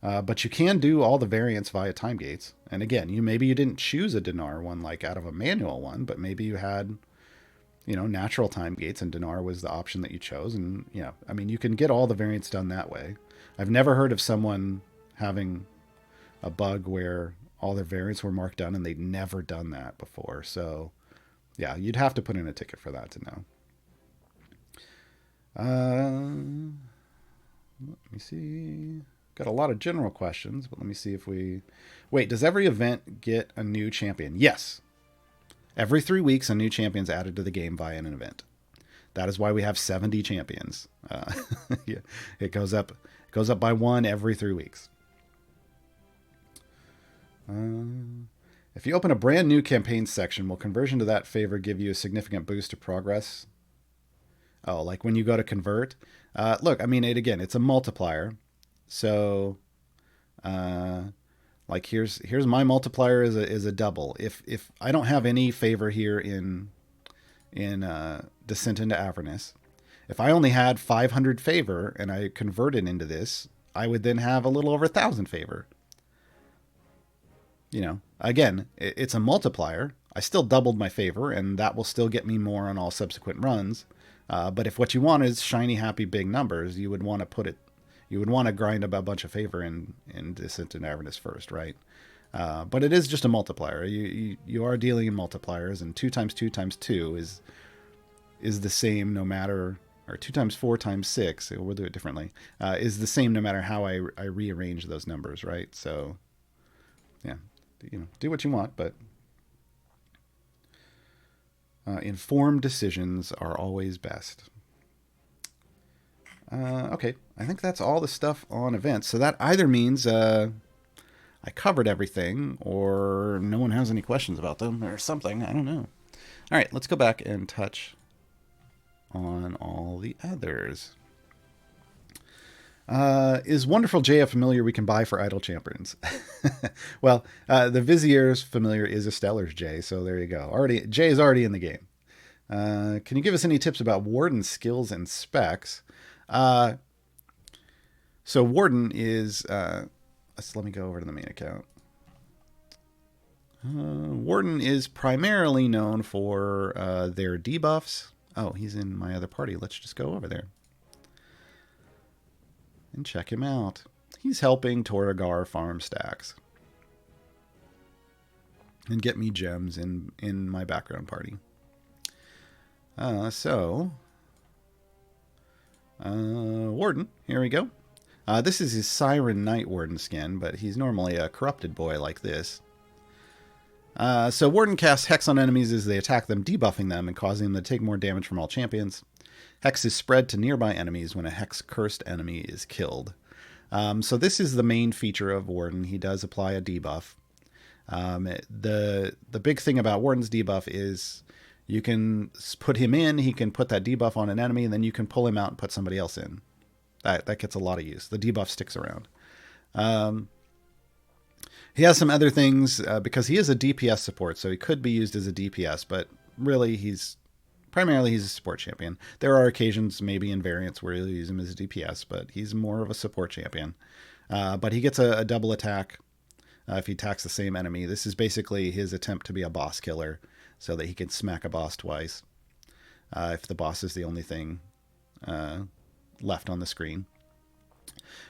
But you can do all the variants via time gates. And again, maybe you didn't choose a Dinar one like out of a manual one, but maybe you had, natural time gates, and Dinar was the option that you chose. And I mean, you can get all the variants done that way. I've never heard of someone having a bug where all their variants were marked done and they'd never done that before. So yeah, you'd have to put in a ticket for that to know. Let me see. Got a lot of general questions, but let me see if we... Wait, does every event get a new champion? Yes. Every 3 weeks, a new champion's added to the game via an event. That is why we have 70 champions. Yeah, it goes up by 1 every 3 weeks. If you open a brand new campaign section, will conversion to that favor give you a significant boost to progress? Oh, like when you go to convert? Look, I mean, it's a multiplier. So, like here's my multiplier is a double. If I don't have any favor here in Descent into Avernus, if I only had 500 favor and I converted into this, I would then have a little over 1,000 favor. Again, it's a multiplier. I still doubled my favor, and that will still get me more on all subsequent runs. But if what you want is shiny, happy, big numbers, you would want to grind up a bunch of favor in Descent into Avernus first, right? But it is just a multiplier. You are dealing in multipliers, and 2 times 2 times 2 is the same no matter, or 2 times 4 times 6, we'll do it differently, is the same no matter how I rearrange those numbers, right? So, yeah, do what you want, but informed decisions are always best. Okay, I think that's all the stuff on events. So that either means I covered everything, or no one has any questions about them, or something. I don't know. All right, let's go back and touch on all the others. Is Wonderful J a familiar we can buy for idle champions? Well, the Vizier's familiar is a Stellar's J, so there you go. J is already in the game. Can you give us any tips about Warden's skills and specs? So Warden is... let me go over to the main account. Warden is primarily known for their debuffs. Oh, he's in my other party. Let's just go over there and check him out. He's helping Toragaar farm stacks and get me gems in my background party. Warden, here we go. This is his Siren Knight Warden skin, but he's normally a corrupted boy like this. So Warden casts Hex on enemies as they attack them, debuffing them and causing them to take more damage from all champions. Hex is spread to nearby enemies when a Hex-cursed enemy is killed. So this is the main feature of Warden. He does apply a debuff. The big thing about Warden's debuff is you can put him in, he can put that debuff on an enemy, and then you can pull him out and put somebody else in. That gets a lot of use. The debuff sticks around. He has some other things because he is a DPS support, so he could be used as a DPS, but really primarily he's a support champion. There are occasions, maybe in variants, where you'll use him as a DPS, but he's more of a support champion. But he gets a double attack if he attacks the same enemy. This is basically his attempt to be a boss killer, so that he can smack a boss twice if the boss is the only thing left on the screen.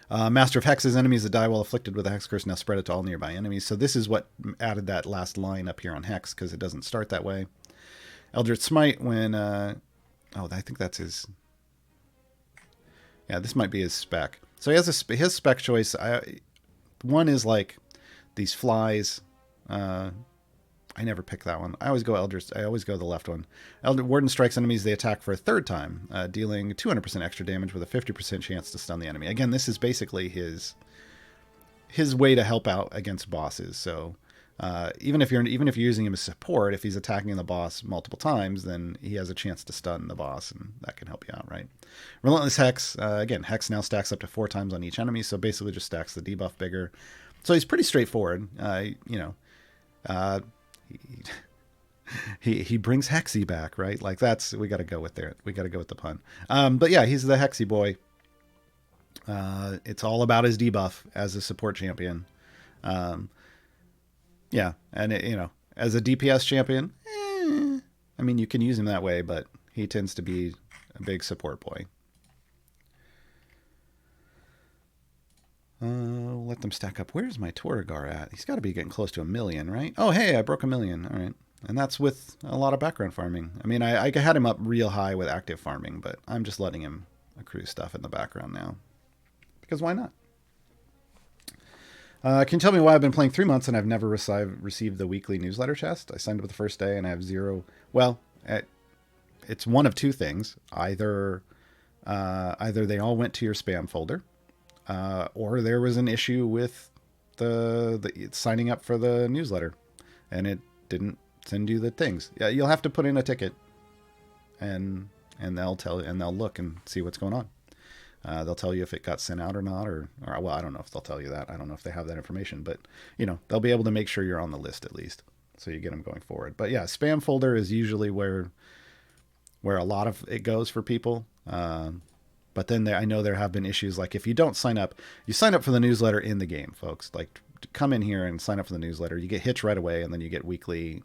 Master of Hexes, enemies that die while afflicted with a Hex curse now spread it to all nearby enemies. So this is what added that last line up here on Hex, because it doesn't start that way. Eldritch Smite when... I think that's his... Yeah, this might be his spec. So he has his spec choice. One is like these flies I never pick that one. I always go Eldritch. I always go the left one. Warden strikes enemies they attack for a third time, dealing 200% extra damage with a 50% chance to stun the enemy. Again, this is basically his way to help out against bosses. So even if you're using him as support, if he's attacking the boss multiple times, then he has a chance to stun the boss, and that can help you out, right? Relentless Hex. Again, Hex now stacks up to 4 times on each enemy, so basically just stacks the debuff bigger. So he's pretty straightforward. He brings Hexy back, right? Like we got to go with there. We got to go with the pun. But yeah, he's the Hexy boy. It's all about his debuff as a support champion. Yeah, and as a DPS champion, I mean, you can use him that way, but he tends to be a big support boy. Let them stack up. Where's my Torgar at? He's got to be getting close to 1 million, right? Oh, hey, I broke 1 million. All right. And that's with a lot of background farming. I mean, I had him up real high with active farming, but I'm just letting him accrue stuff in the background now. Because why not? Can you tell me why I've been playing 3 months and I've never received the weekly newsletter chest? I signed up the first day and I have 0. Well, it's one of 2 things. Either they all went to your spam folder, or there was an issue with the signing up for the newsletter, and it didn't send you the things. Yeah, you'll have to put in a ticket, and they'll look and see what's going on. They'll tell you if it got sent out or not, or well, I don't know if they'll tell you that. I don't know if they have that information, but they'll be able to make sure you're on the list at least, so you get them going forward. But yeah, spam folder is usually where a lot of it goes for people. But then I know there have been issues, like if you don't sign up, you sign up for the newsletter in the game, folks. Like, come in here and sign up for the newsletter. You get hits right away, and then you get weekly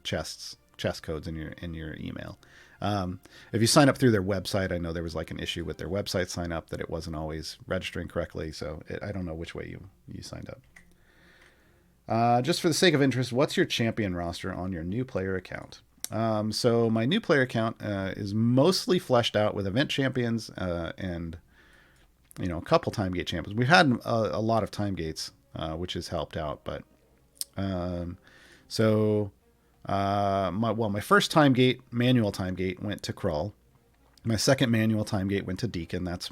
chest codes in your email. If you sign up through their website, I know there was like an issue with their website sign up, that it wasn't always registering correctly. So I don't know which way you signed up. Just for the sake of interest, what's your champion roster on your new player account? So my new player account is mostly fleshed out with event champions and a couple time gate champions. We've had a lot of time gates, which has helped out. But my first time gate, manual time gate, went to Krull. My second manual time gate went to Deacon. That's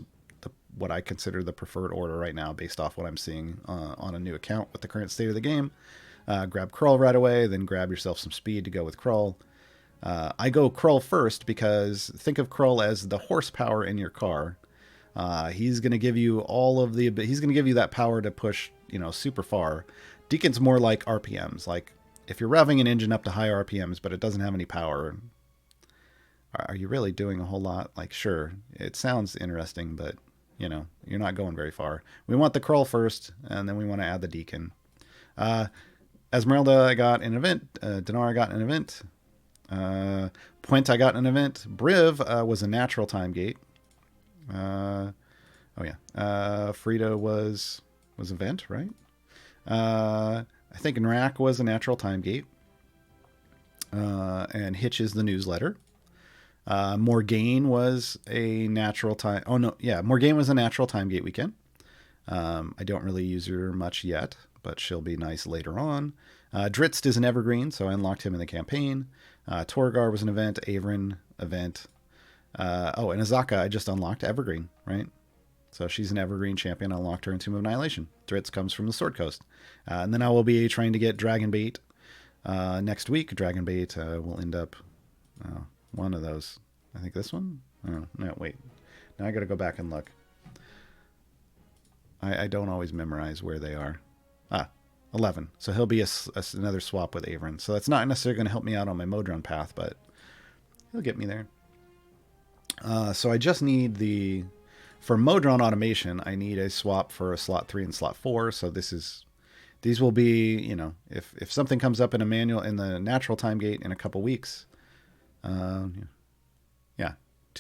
what I consider the preferred order right now, based off what I'm seeing on a new account with the current state of the game. Grab Krull right away, then grab yourself some speed to go with Krull. I go Krull first because think of Krull as the horsepower in your car. He's going to give you he's going to give you that power to push, super far. Deacon's more like RPMs. Like, if you're revving an engine up to high RPMs, but it doesn't have any power, are you really doing a whole lot? Like, sure, it sounds interesting, but you're not going very far. We want the Krull first, and then we want to add the Deacon. Esmeralda, I got an event. Dinar, I got an event. Point, I got an event. Briv was a natural time gate. Frida was event, right? I think Nrak was a natural time gate. And Hitch is the newsletter. Morgaine was a natural time. Oh no, yeah, Morgaine was a natural time gate weekend. I don't really use her much yet, but she'll be nice later on. Dritzt is an evergreen, so I unlocked him in the campaign. Torgar was an event. Averin, event. And Azaka, I just unlocked evergreen, right? So she's an evergreen champion. I unlocked her in Tomb of Annihilation. Dritz comes from the Sword Coast. And then I will be trying to get Dragonbait next week. Dragonbait will end up one of those. I think this one? Oh, no, wait. Now I got to go back and look. I don't always memorize where they are. 11. So he'll be another swap with Averin. So that's not necessarily going to help me out on my Modron path, but he'll get me there. So I just need for Modron automation, I need a swap for a slot 3 and slot 4. So these will be, if something comes up in the natural time gate in a couple weeks, 2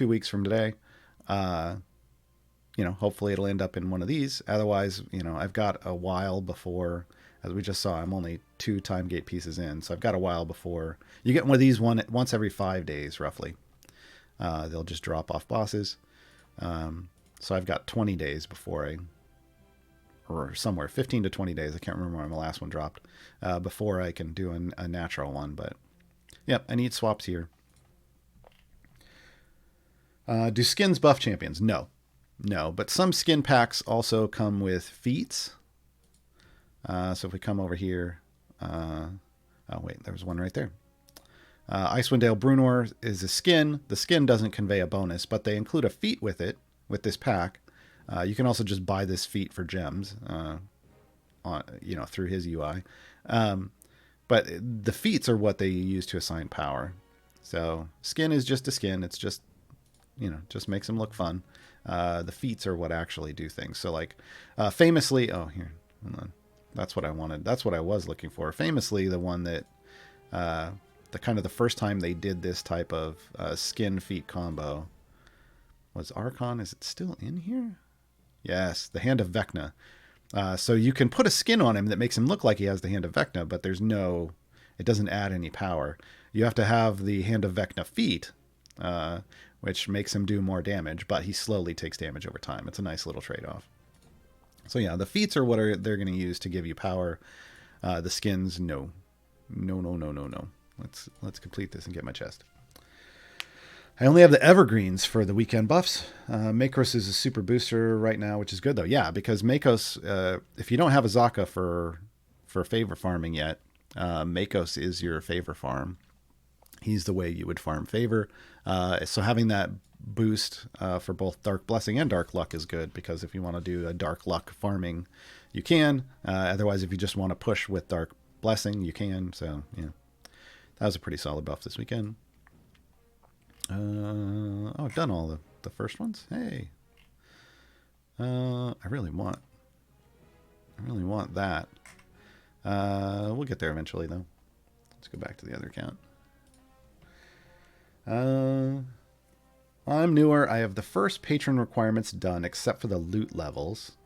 weeks from today, hopefully it'll end up in one of these. Otherwise, I've got a while before, as we just saw, I'm only 2 time gate pieces in. So I've got a while before you get one of these once every 5 days, roughly. They'll just drop off bosses. So I've got 20 days before or somewhere 15 to 20 days. I can't remember when my last one dropped before I can do a natural one. But yep, I need swaps here. Do skins buff champions? No. But some skin packs also come with feats. So if we come over here, oh wait, there's one right there. Icewind Dale Bruenor is a skin. The skin doesn't convey a bonus, but they include a feat with it, with this pack. You can also just buy this feat for gems, through his UI. But the feats are what they use to assign power. So skin is just a skin. It's just, just makes them look fun. The feats are what actually do things. So like, famously, oh here, hold on. That's what I wanted. That's what I was looking for. Famously, the one that, the first time they did this type of skin feat combo was Archon. Is it still in here? Yes, the Hand of Vecna. So you can put a skin on him that makes him look like he has the Hand of Vecna, but it doesn't add any power. You have to have the Hand of Vecna feat, which makes him do more damage, but he slowly takes damage over time. It's a nice little trade-off. So yeah, the feats are what they're going to use to give you power. The skins, no. Let's complete this and get my chest. I only have the evergreens for the weekend buffs. Makos is a super booster right now, which is good though. Yeah, because Makos, if you don't have a Zaka for favor farming yet, Makos is your favor farm. He's the way you would farm favor. So having that boost for both Dark Blessing and Dark Luck is good, because if you want to do a Dark Luck farming, you can. Otherwise, if you just want to push with Dark Blessing, you can. So yeah, that was a pretty solid buff this weekend. I've done all the first ones. Hey, I really want that. We'll get there eventually though. Let's go back to the other account. I'm newer. I have the first patron requirements done except for the loot levels.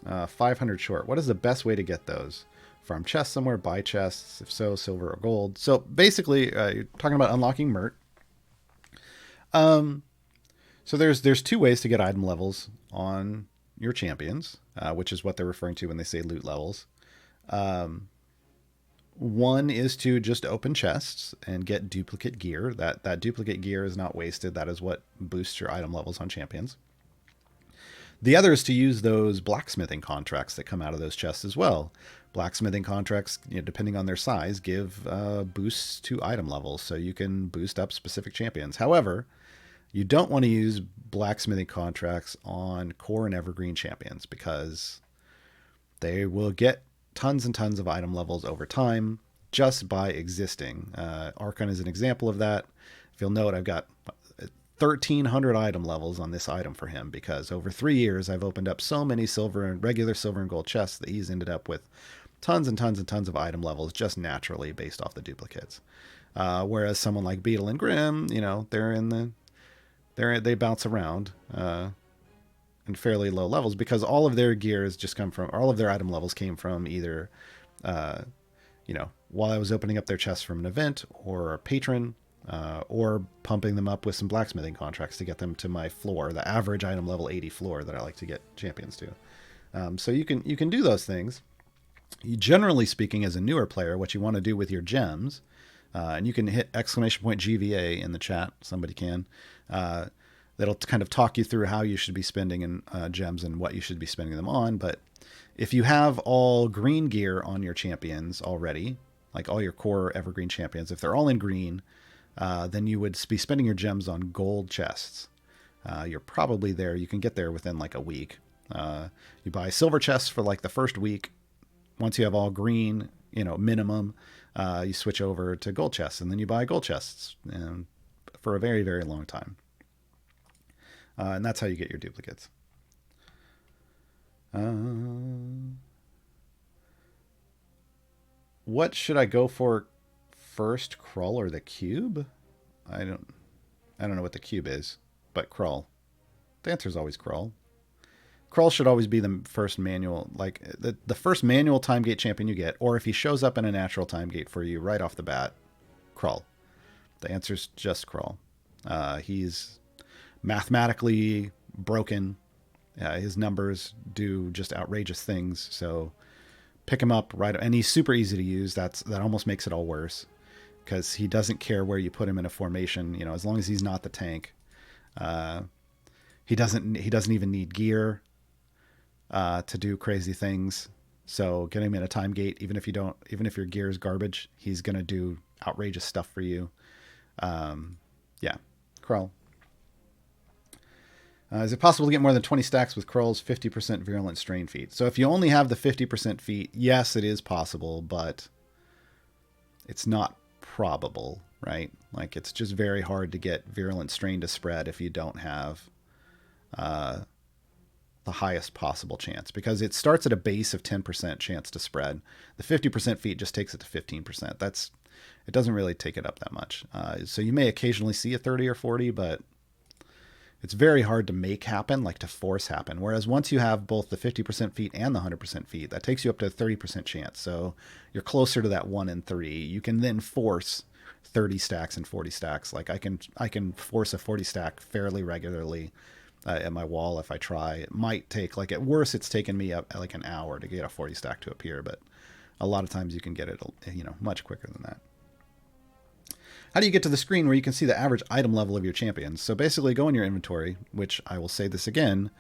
500 short. What is the best way to get those? Farm chests somewhere, buy chests, if so, silver or gold. So basically, you're talking about unlocking Mert. So there's two ways to get item levels on your champions, which is what they're referring to when they say loot levels. One is to just open chests and get duplicate gear. That duplicate gear is not wasted. That is what boosts your item levels on champions. The other is to use those blacksmithing contracts that come out of those chests as well. Blacksmithing contracts, depending on their size, give boosts to item levels, so you can boost up specific champions. However, you don't want to use blacksmithing contracts on core and evergreen champions, because they will get tons and tons of item levels over time just by existing. Archon is an example of that. If you'll note, I've got 1,300 item levels on this item for him, because over 3 years I've opened up so many regular silver and gold chests that he's ended up with tons and tons and tons of item levels just naturally based off the duplicates. Whereas someone like Beetle and Grim, they bounce around in fairly low levels, because all of their gears just come from, all of their item levels came from either, while I was opening up their chests from an event or a patron, or pumping them up with some blacksmithing contracts to get them to my floor, the average item level 80 floor that I like to get champions to. So you can do those things. Generally speaking, as a newer player, what you want to do with your gems, and you can hit !GVA in the chat, somebody can, that'll kind of talk you through how you should be spending in gems and what you should be spending them on. But if you have all green gear on your champions already, like all your core evergreen champions, if they're all in green, then you would be spending your gems on gold chests. You're probably there. You can get there within like a week. You buy silver chests for like the first week. Once you have all green, minimum, you switch over to gold chests, and then you buy gold chests for a very, very long time. And that's how you get your duplicates. What should I go for first, Krull or the cube? I don't know what the cube is, but Krull. The answer is always Krull. Krull should always be the first manual, like the first manual time gate champion you get, or if he shows up in a natural time gate for you right off the bat, Krull. The answer is just Krull. He's mathematically broken. His numbers do just outrageous things. So pick him up right, and he's super easy to use. That almost makes it all worse because he doesn't care where you put him in a formation. You know, as long as he's not the tank, he doesn't even need gear to do crazy things. So get him in a time gate, even if your gear is garbage, he's gonna do outrageous stuff for you. Yeah, Krull. Is it possible to get more than 20 stacks with Krull's 50% virulent strain feat? So if you only have the 50% feat, yes, it is possible, but it's not probable, right? Like, it's just very hard to get virulent strain to spread if you don't have the highest possible chance, because it starts at a base of 10% chance to spread. The 50% feat just takes it to 15%. It doesn't really take it up that much. So you may occasionally see a 30 or 40, but it's very hard to make happen, like to force happen. Whereas once you have both the 50% feat and the 100% feat, that takes you up to a 30% chance. So you're closer to that 1 in 3. You can then force 30 stacks and 40 stacks. Like I can force a 40 stack fairly regularly at my wall if I try. It might take, like at worst, it's taken me like an hour to get a 40 stack to appear, but a lot of times you can get it, much quicker than that. How do you get to the screen where you can see the average item level of your champions? So basically go in your inventory, which I will say this again,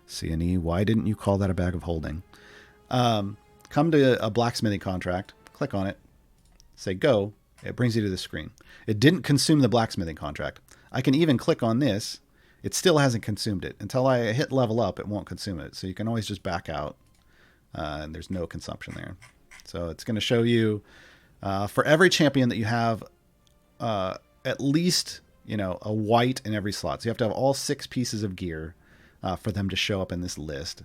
CNE, why didn't you call that a bag of holding? Come to a blacksmithing contract, click on it, say go, it brings you to the screen. It didn't consume the blacksmithing contract. I can even click on this, it still hasn't consumed it. Until I hit level up, it won't consume it. So you can always just back out, and there's no consumption there. So it's going to show you for every champion that you have at least, a white in every slot. So you have to have all 6 pieces of gear for them to show up in this list.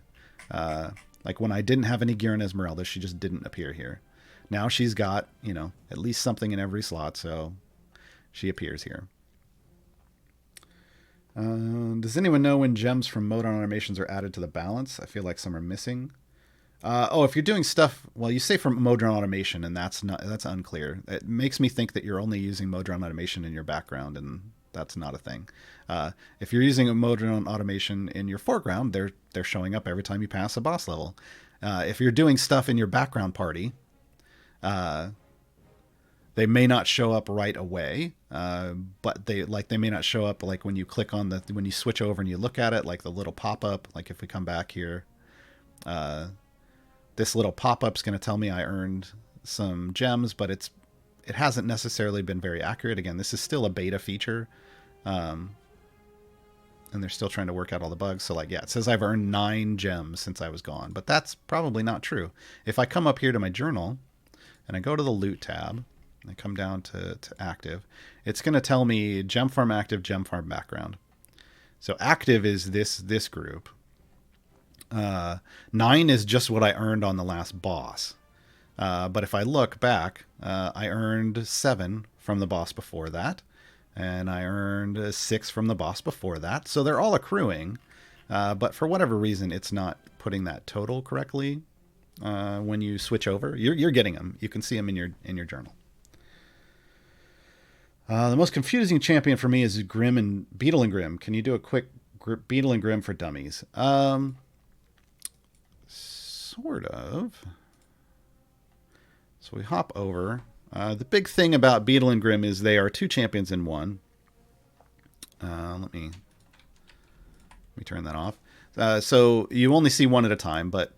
Like when I didn't have any gear in Esmeralda, she just didn't appear here. Now she's got, at least something in every slot, so she appears here. Does anyone know when gems from mode on automations are added to the balance? I feel like some are missing. If you're doing stuff, well, you say from Modron automation, and that's unclear. It makes me think that you're only using Modron automation in your background, and that's not a thing. If you're using a Modron automation in your foreground, they're showing up every time you pass a boss level. If you're doing stuff in your background party, they may not show up right away, but they may not show up like when you click on when you switch over and you look at it, like the little pop up. Like if we come back here. This little pop-up's going to tell me I earned some gems, but it hasn't necessarily been very accurate. Again, this is still a beta feature, and they're still trying to work out all the bugs. So it says I've earned 9 gems since I was gone, but that's probably not true. If I come up here to my journal and I go to the loot tab and I come down to active, it's going to tell me gem farm active, gem farm background. So active is this group. 9 is just what I earned on the last boss. But if I look back, I earned 7 from the boss before that, and I earned 6 from the boss before that. So they're all accruing, but for whatever reason, it's not putting that total correctly. When you switch over, you're getting them. You can see them in your journal. The most confusing champion for me is Grim and Beetle and Grim. Can you do a quick Beetle and Grim for dummies? Sort of. So we hop over. The big thing about Beetle and Grim is they are 2 champions in one. Let me turn that off. So you only see one at a time, but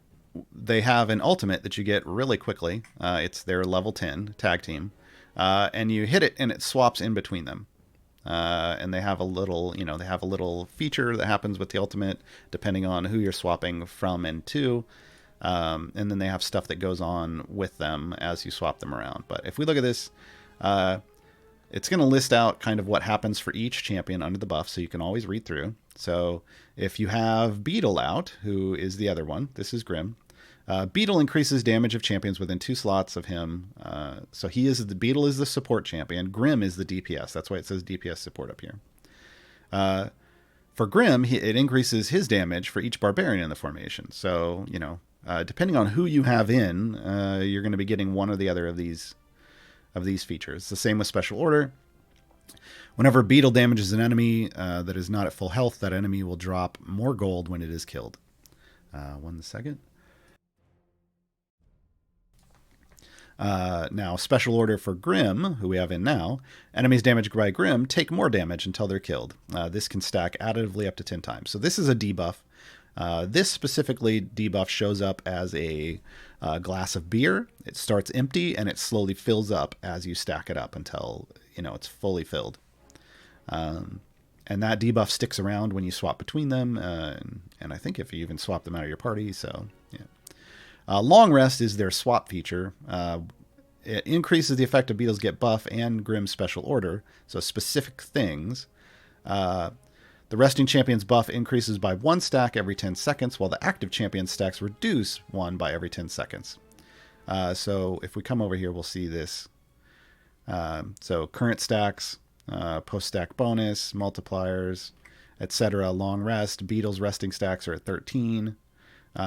they have an ultimate that you get really quickly. It's their level 10 tag team. And you hit it and it swaps in between them. And they have a little feature that happens with the ultimate depending on who you're swapping from and to. And then they have stuff that goes on with them as you swap them around. But if we look at this, it's going to list out kind of what happens for each champion under the buff, so you can always read through. So if you have Beetle out, who is the other one, this is Grim. Beetle increases damage of champions within 2 slots of him. So Beetle is the support champion. Grim is the DPS. That's why it says DPS support up here. For Grim, it increases his damage for each barbarian in the formation. So, depending on who you have in, you're going to be getting one or the other of these features. The same with Special Order. Whenever Beetle damages an enemy that is not at full health, that enemy will drop more gold when it is killed. 1 second. Now, special order for Grim, who we have in now. Enemies damaged by Grim take more damage until they're killed. This can stack additively up to 10 times. So this is a debuff. This specifically debuff shows up as a glass of beer. It starts empty and it slowly fills up as you stack it up until it's fully filled. And that debuff sticks around when you swap between them, and I think if you even swap them out of your party. So yeah. Long Rest is their swap feature. It increases the effect of Beetle's Get Buff and Grimm's Special Order, so specific things. The Resting Champion's buff increases by 1 stack every 10 seconds, while the active champion stacks reduce 1 by every 10 seconds. So if we come over here, we'll see this. So current stacks, post-stack bonus, multipliers, etc. Long Rest. Beetle's resting stacks are at 13.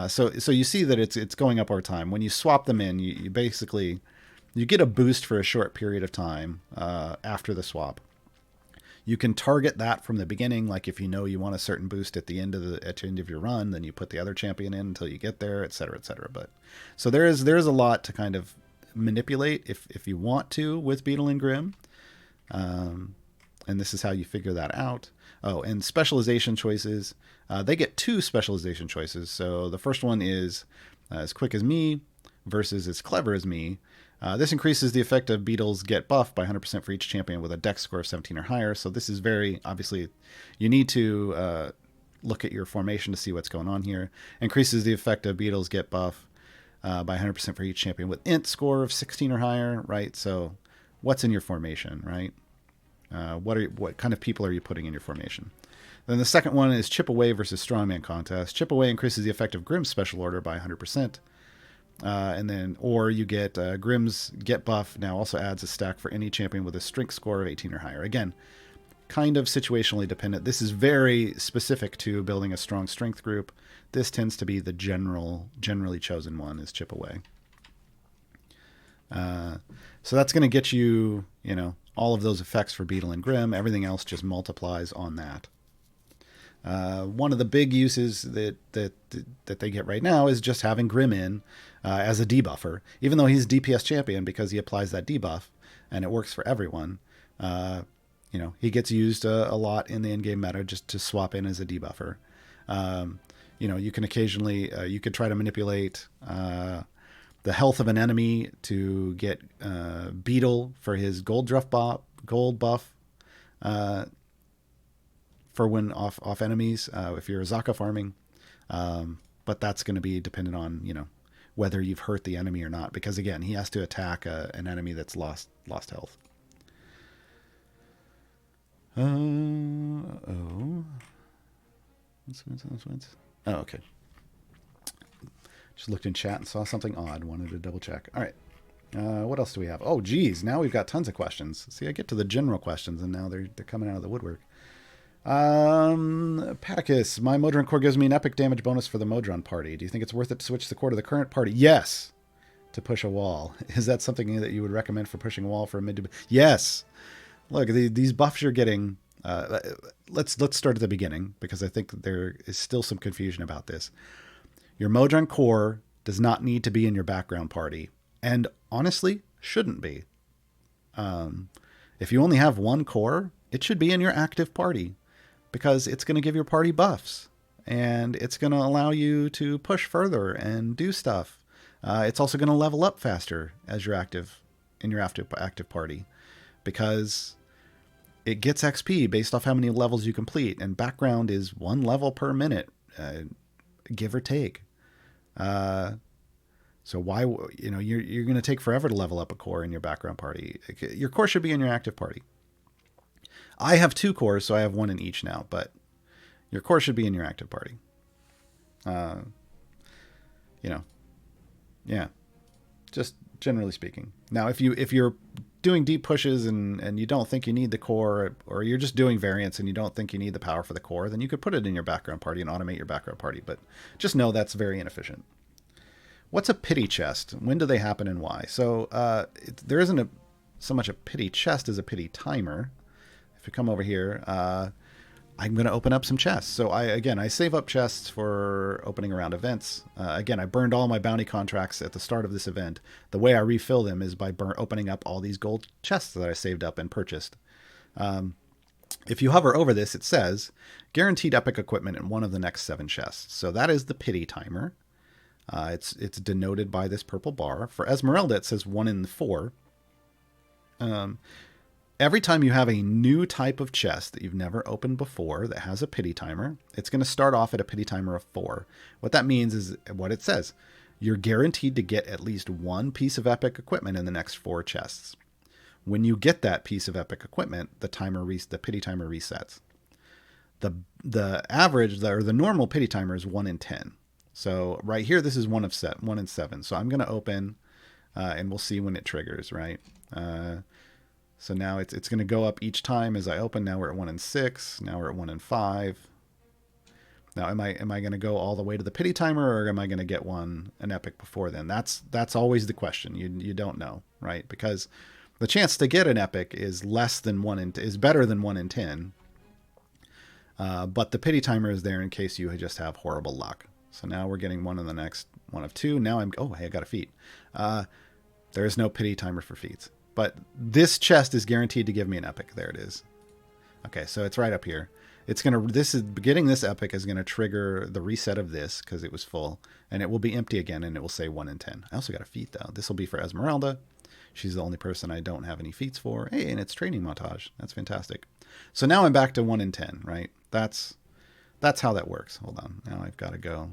So you see that it's going up over time. When you swap them in, you basically get a boost for a short period of time after the swap. You can target that from the beginning, like if you want a certain boost at the end of your run, then you put the other champion in until you get there, etc., etc. But so there's a lot to kind of manipulate if you want to with Beetle and Grim, and this is how you figure that out. Oh, and specialization choices. They get 2 specialization choices. So the first one is as quick as me versus as clever as me. This increases the effect of Beetle's Get Buff by 100% for each champion with a dex score of 17 or higher. So this is very, obviously, you need to look at your formation to see what's going on here. Increases the effect of Beetle's Get Buff by 100% for each champion with int score of 16 or higher, right? So what's in your formation, right? What kind of people are you putting in your formation? Then the second one is Chip Away versus Strongman contest. Chip Away increases the effect of Grimm's Special Order by 100%. Or you get Grimm's Get Buff now also adds a stack for any champion with a strength score of 18 or higher. Again, kind of situationally dependent. This is very specific to building a strong strength group. This tends to be the generally chosen one is Chip Away. So that's going to get you, all of those effects for Beetle and Grim. Everything else just multiplies on that. One of the big uses that they get right now is just having Grim in as a debuffer, even though he's DPS champion because he applies that debuff and it works for everyone. He gets used a lot in the in-game meta just to swap in as a debuffer. You can occasionally you could try to manipulate the health of an enemy to get Beetle for his gold buff. For when off enemies, if you're Azaka farming, but that's going to be dependent on whether you've hurt the enemy or not, because again he has to attack an enemy that's lost health. Oh, okay. Just looked in chat and saw something odd. Wanted to double check. All right. What else do we have? Oh, geez. Now we've got tons of questions. See, I get to the general questions, and now they're coming out of the woodwork. Paticus, my Modron core gives me an epic damage bonus for the Modron party. Do you think it's worth it to switch the core to the current party? Yes. To push a wall. Is that something that you would recommend for pushing a wall for a mid to... Yes. Look, these buffs you're getting... let's start at the beginning, because I think there is still some confusion about this. Your Modron core does not need to be in your background party, and honestly, shouldn't be. If you only have one core, it should be in your active party, because it's going to give your party buffs, and it's going to allow you to push further and do stuff. It's also going to level up faster as you're active in your active party, because it gets XP based off how many levels you complete, and background is 1 level per minute, give or take. So why, you're going to take forever to level up a core in your background party. Your core should be in your active party. I have 2 cores, so I have 1 in each now, but your core should be in your active party. Yeah, just generally speaking. Now, if you're doing deep pushes and you don't think you need the core, or you're just doing variants and you don't think you need the power for the core, then you could put it in your background party and automate your background party. But just know that's very inefficient. What's a pity chest? When do they happen and why? So there isn't so much a pity chest as a pity timer. If you come over here, I'm going to open up some chests. So I save up chests for opening around events. Again, I burned all my bounty contracts at the start of this event. The way I refill them is by opening up all these gold chests that I saved up and purchased. If you hover over this, it says guaranteed epic equipment in one of the next 7 chests. So that is the pity timer. It's denoted by this purple bar. For Esmeralda, it says 1 in 4. Every time you have a new type of chest that you've never opened before that has a pity timer, it's going to start off at a pity timer of 4. What that means is what it says. You're guaranteed to get at least 1 piece of epic equipment in the next 4 chests. When you get that piece of epic equipment, the pity timer resets. The average, or the normal pity timer is 1 in 10. So right here, this is 1 in 7. So I'm going to open, and we'll see when it triggers, right? So now it's going to go up each time as I open. Now we're at 1 in 6. Now we're at 1 in 5. Now am I going to go all the way to the pity timer, or am I going to get an epic before then? That's always the question. You don't know, right? Because the chance to get an epic is better than 1 in 10. But the pity timer is there in case you just have horrible luck. So now we're getting 1 in the next 1 of 2. Now hey, I got a feat. There is no pity timer for feats. But this chest is guaranteed to give me an epic. There it is. Okay, so it's right up here. Getting this epic is going to trigger the reset of this because it was full, and it will be empty again, and it will say 1 in 10. I also got a feat though. This will be for Esmeralda. She's the only person I don't have any feats for. Hey, and it's training montage. That's fantastic. So now I'm back to 1 in 10, right? That's how that works. Hold on. Now I've got to go.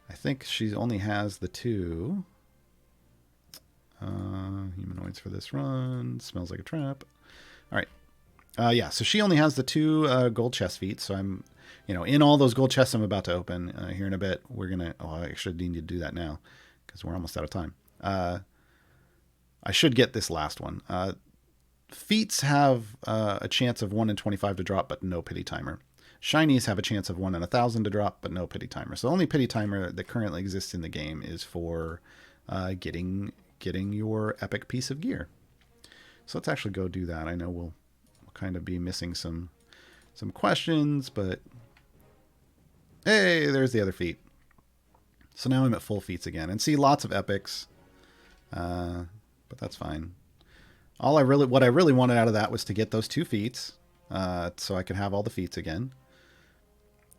I think she only has the 2. Humanoids for this run. Smells like a trap. All right. Yeah, so she only has the 2 gold chest feats. So I'm, in all those gold chests I'm about to open here in a bit. We're going to, I actually need to do that now because we're almost out of time. I should get this last one. Feats have a chance of 1 in 25 to drop, but no pity timer. Shinies have a chance of 1 in 1,000 to drop, but no pity timer. So the only pity timer that currently exists in the game is for getting your epic piece of gear. So let's actually go do that. I know we'll kind of be missing some questions, but hey, there's the other feat. So now I'm at full feats again, and see lots of epics, but that's fine. What I really wanted out of that was to get those 2 feats, so I could have all the feats again.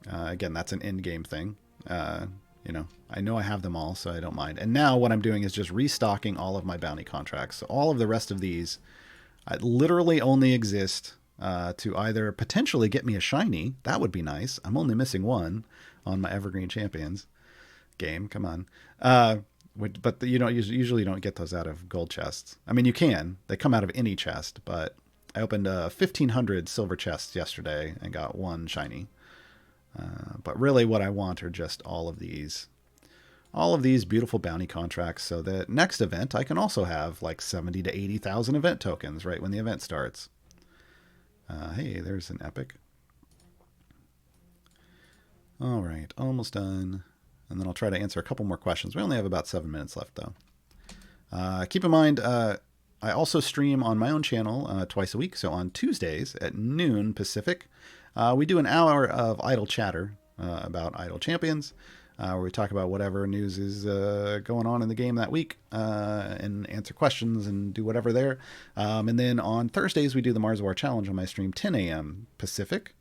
Again, that's an in-game thing. I know I have them all, so I don't mind. And now what I'm doing is just restocking all of my bounty contracts. So all of the rest of these literally only exist to either potentially get me a shiny. That would be nice. I'm only missing 1 on my Evergreen Champions game. Come on. But you usually don't get those out of gold chests. I mean, you can. They come out of any chest, but I opened 1,500 silver chests yesterday and got 1 shiny. But really what I want are just all of these beautiful bounty contracts, so that next event I can also have like 70 to 80,000 event tokens right when the event starts. Hey, there's an epic. All right, almost done. And then I'll try to answer a couple more questions. We only have about 7 minutes left though. Keep in mind, I also stream on my own channel twice a week. So on Tuesdays at noon Pacific, we do an hour of idle chatter about idle champions, where we talk about whatever news is going on in the game that week, and answer questions and do whatever there. And then on Thursdays, we do the Gaarawarr Challenge on my stream, 10 a.m. Pacific,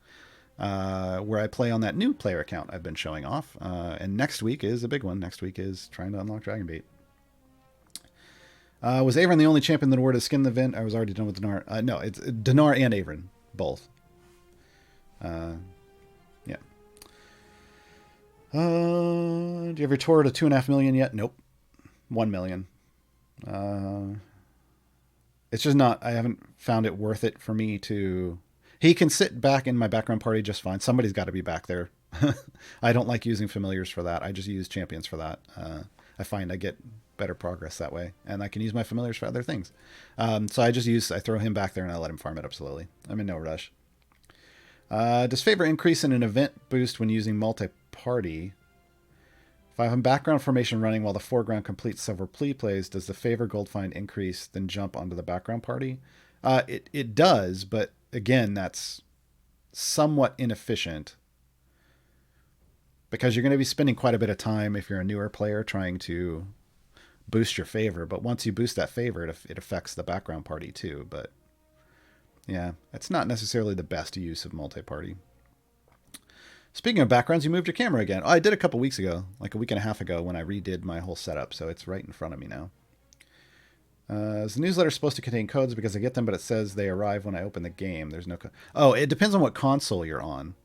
where I play on that new player account I've been showing off. And next week is a big one. Next week is trying to unlock Dragon Bait. Was Avron the only champion that awarded a skin in the event? I was already done with Dinar. No, it's Dinar and Avron, both. Yeah. Do you have your tour to 2.5 million yet? Nope. 1 million. It's just not, I haven't found it worth it for me to, he can sit back in my background party just fine. Somebody's got to be back there. I don't like using familiars for that. I just use champions for that. I find I get better progress that way, and I can use my familiars for other things. So I throw him back there and I let him farm it up slowly. I'm in no rush. Does favor increase in an event boost when using multi-party? If I have a background formation running while the foreground completes several plays, does the favor gold find increase, then jump onto the background party? It does, but again, somewhat inefficient because you're going to be spending quite a bit of time if you're a newer player trying to boost your favor. But once you boost that favor, it affects the background party too. But yeah, it's not necessarily the best use of multi-party. Speaking of backgrounds, you moved your camera again. Oh, I did a couple weeks ago, like a week and a half ago when I redid my whole setup. So it's right in front of me now. Is the newsletter supposed to contain codes because I get them, but it says they arrive when I open the game. There's no code. Oh, it depends on what console you're on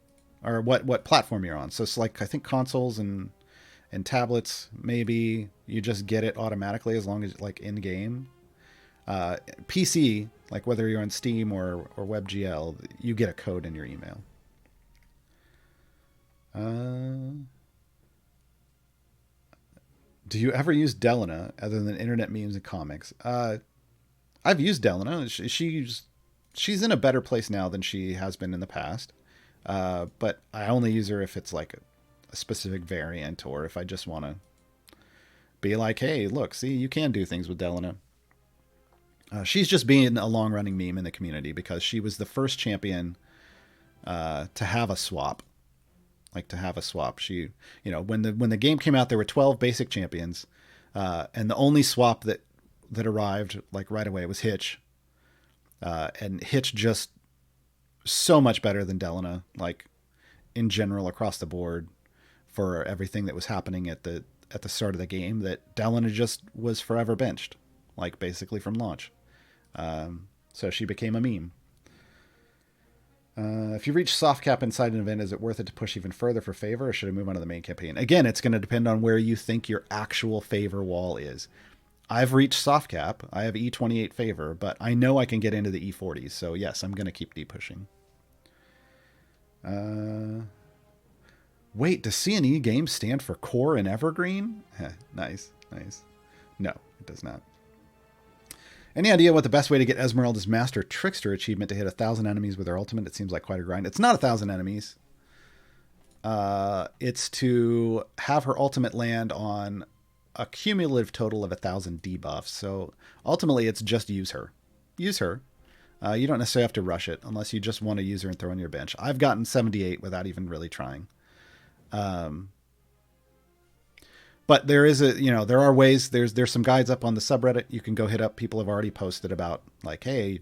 or what platform you're on. So it's like, I think consoles and tablets, maybe you just get it automatically as long as like in game. PC, like whether you're on Steam or WebGL, you get a code in your email. Do you ever use Delana other than internet memes and comics? I've used Delana. She's in a better place now than she has been in the past. But I only use her if it's like a specific variant or if I just want to be like, hey, look, see, you can do things with Delana. She's just being a long-running meme in the community because she was the first champion to have a swap. Like to have a swap. She, when the game came out, there were 12 basic champions, and the only swap that arrived like right away was Hitch, and Hitch just so much better than Delana, like in general across the board for everything that was happening at the start of the game. That Delana just was forever benched, like basically from launch. So she became a meme. If you reach soft cap inside an event, is it worth it to push even further for favor, or should I move on to the main campaign? Again, it's going to depend on where you think your actual favor wall is. I've reached soft cap. I have E28 favor, but I know I can get into the E40s. So yes, I'm going to keep depushing. Wait, does C&E games stand for core and evergreen? Nice. No, it does not. Any idea what the best way to get Esmeralda's Master Trickster achievement to hit 1,000 enemies with her ultimate? It seems like quite a grind. It's not 1,000 enemies. It's to have her ultimate land on a cumulative total of 1,000 debuffs. So ultimately, it's just use her. Use her. You don't necessarily have to rush it unless you just want to use her and throw on your bench. I've gotten 78 without even really trying. But there is there are ways. There's some guides up on the subreddit. You can go hit up. People have already posted about like, hey,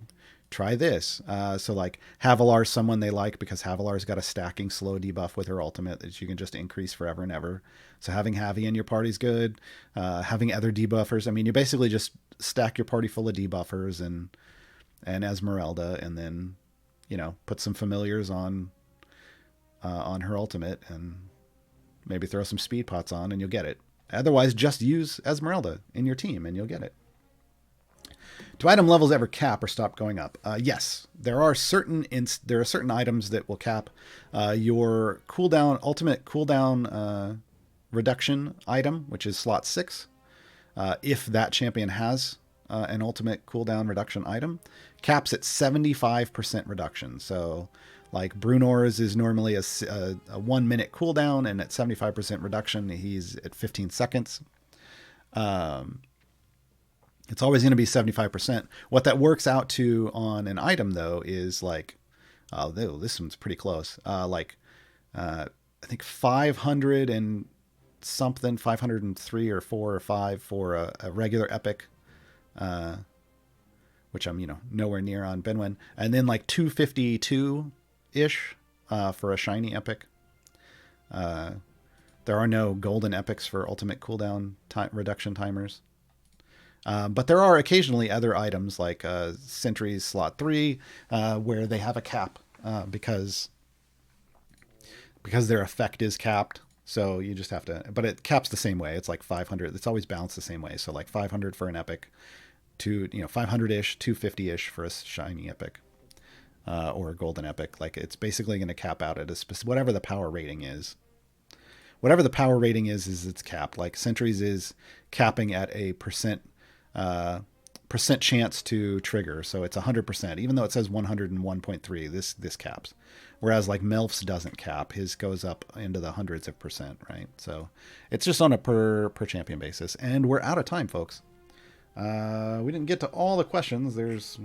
try this. So like Havilar's someone they like because Havilar's got a stacking slow debuff with her ultimate that you can just increase forever and ever. So having Havi in your party's good. Having other debuffers. I mean, you basically just stack your party full of debuffers and Esmeralda, and then put some familiars on her ultimate and maybe throw some speed pots on and you'll get it. Otherwise, just use Esmeralda in your team and you'll get it. Do item levels ever cap or stop going up? Yes, there are certain items that will cap your cooldown, ultimate cooldown reduction item, which is slot 6. If that champion has an ultimate cooldown reduction item, caps at 75% reduction. So like Brunor's is normally a 1 minute cooldown, and at 75% reduction, he's at 15 seconds. It's always going to be 75%. What that works out to on an item, though, is like, this one's pretty close. I think 500 and something, 503 or 4 or 5 for a regular epic, which I'm, nowhere near on Benwin. And then like 252-ish for a shiny epic. There are no golden epics for ultimate cooldown reduction timers. But there are occasionally other items like Sentry's slot 3 where they have a cap because their effect is capped. So you just have to, but it caps the same way. It's like 500. It's always balanced the same way. So like 500 for an epic, 500-ish, 250-ish for a shiny epic or a golden epic. Like it's basically going to cap out at whatever the power rating is. Whatever the power rating is it's capped. Like Sentry's is capping at a percent chance to trigger. So it's 100%, even though it says 101.3, this caps. Whereas like Melf's doesn't cap. His goes up into the hundreds of percent, right? So it's just on a per champion basis. And we're out of time, folks. We didn't get to all the questions. There's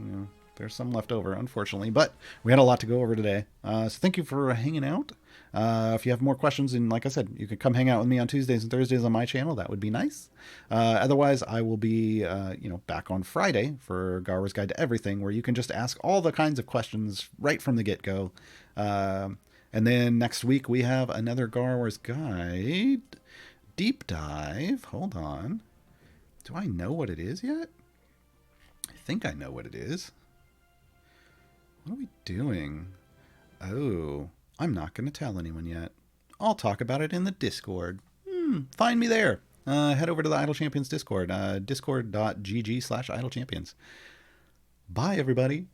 There's some left over, unfortunately, but we had a lot to go over today. So thank you for hanging out. If you have more questions, and like I said, you can come hang out with me on Tuesdays and Thursdays on my channel. That would be nice. Otherwise, I will be, back on Friday for Gaarawarr's Guide to Everything, where you can just ask all the kinds of questions right from the get-go. And then next week we have another Gaarawarr's Guide deep dive. Hold on. Do I know what it is yet? I think I know what it is. What are we doing? Oh, I'm not going to tell anyone yet. I'll talk about it in the Discord. Find me there. Head over to the Idle Champions Discord, discord.gg/idlechampions. Bye, everybody.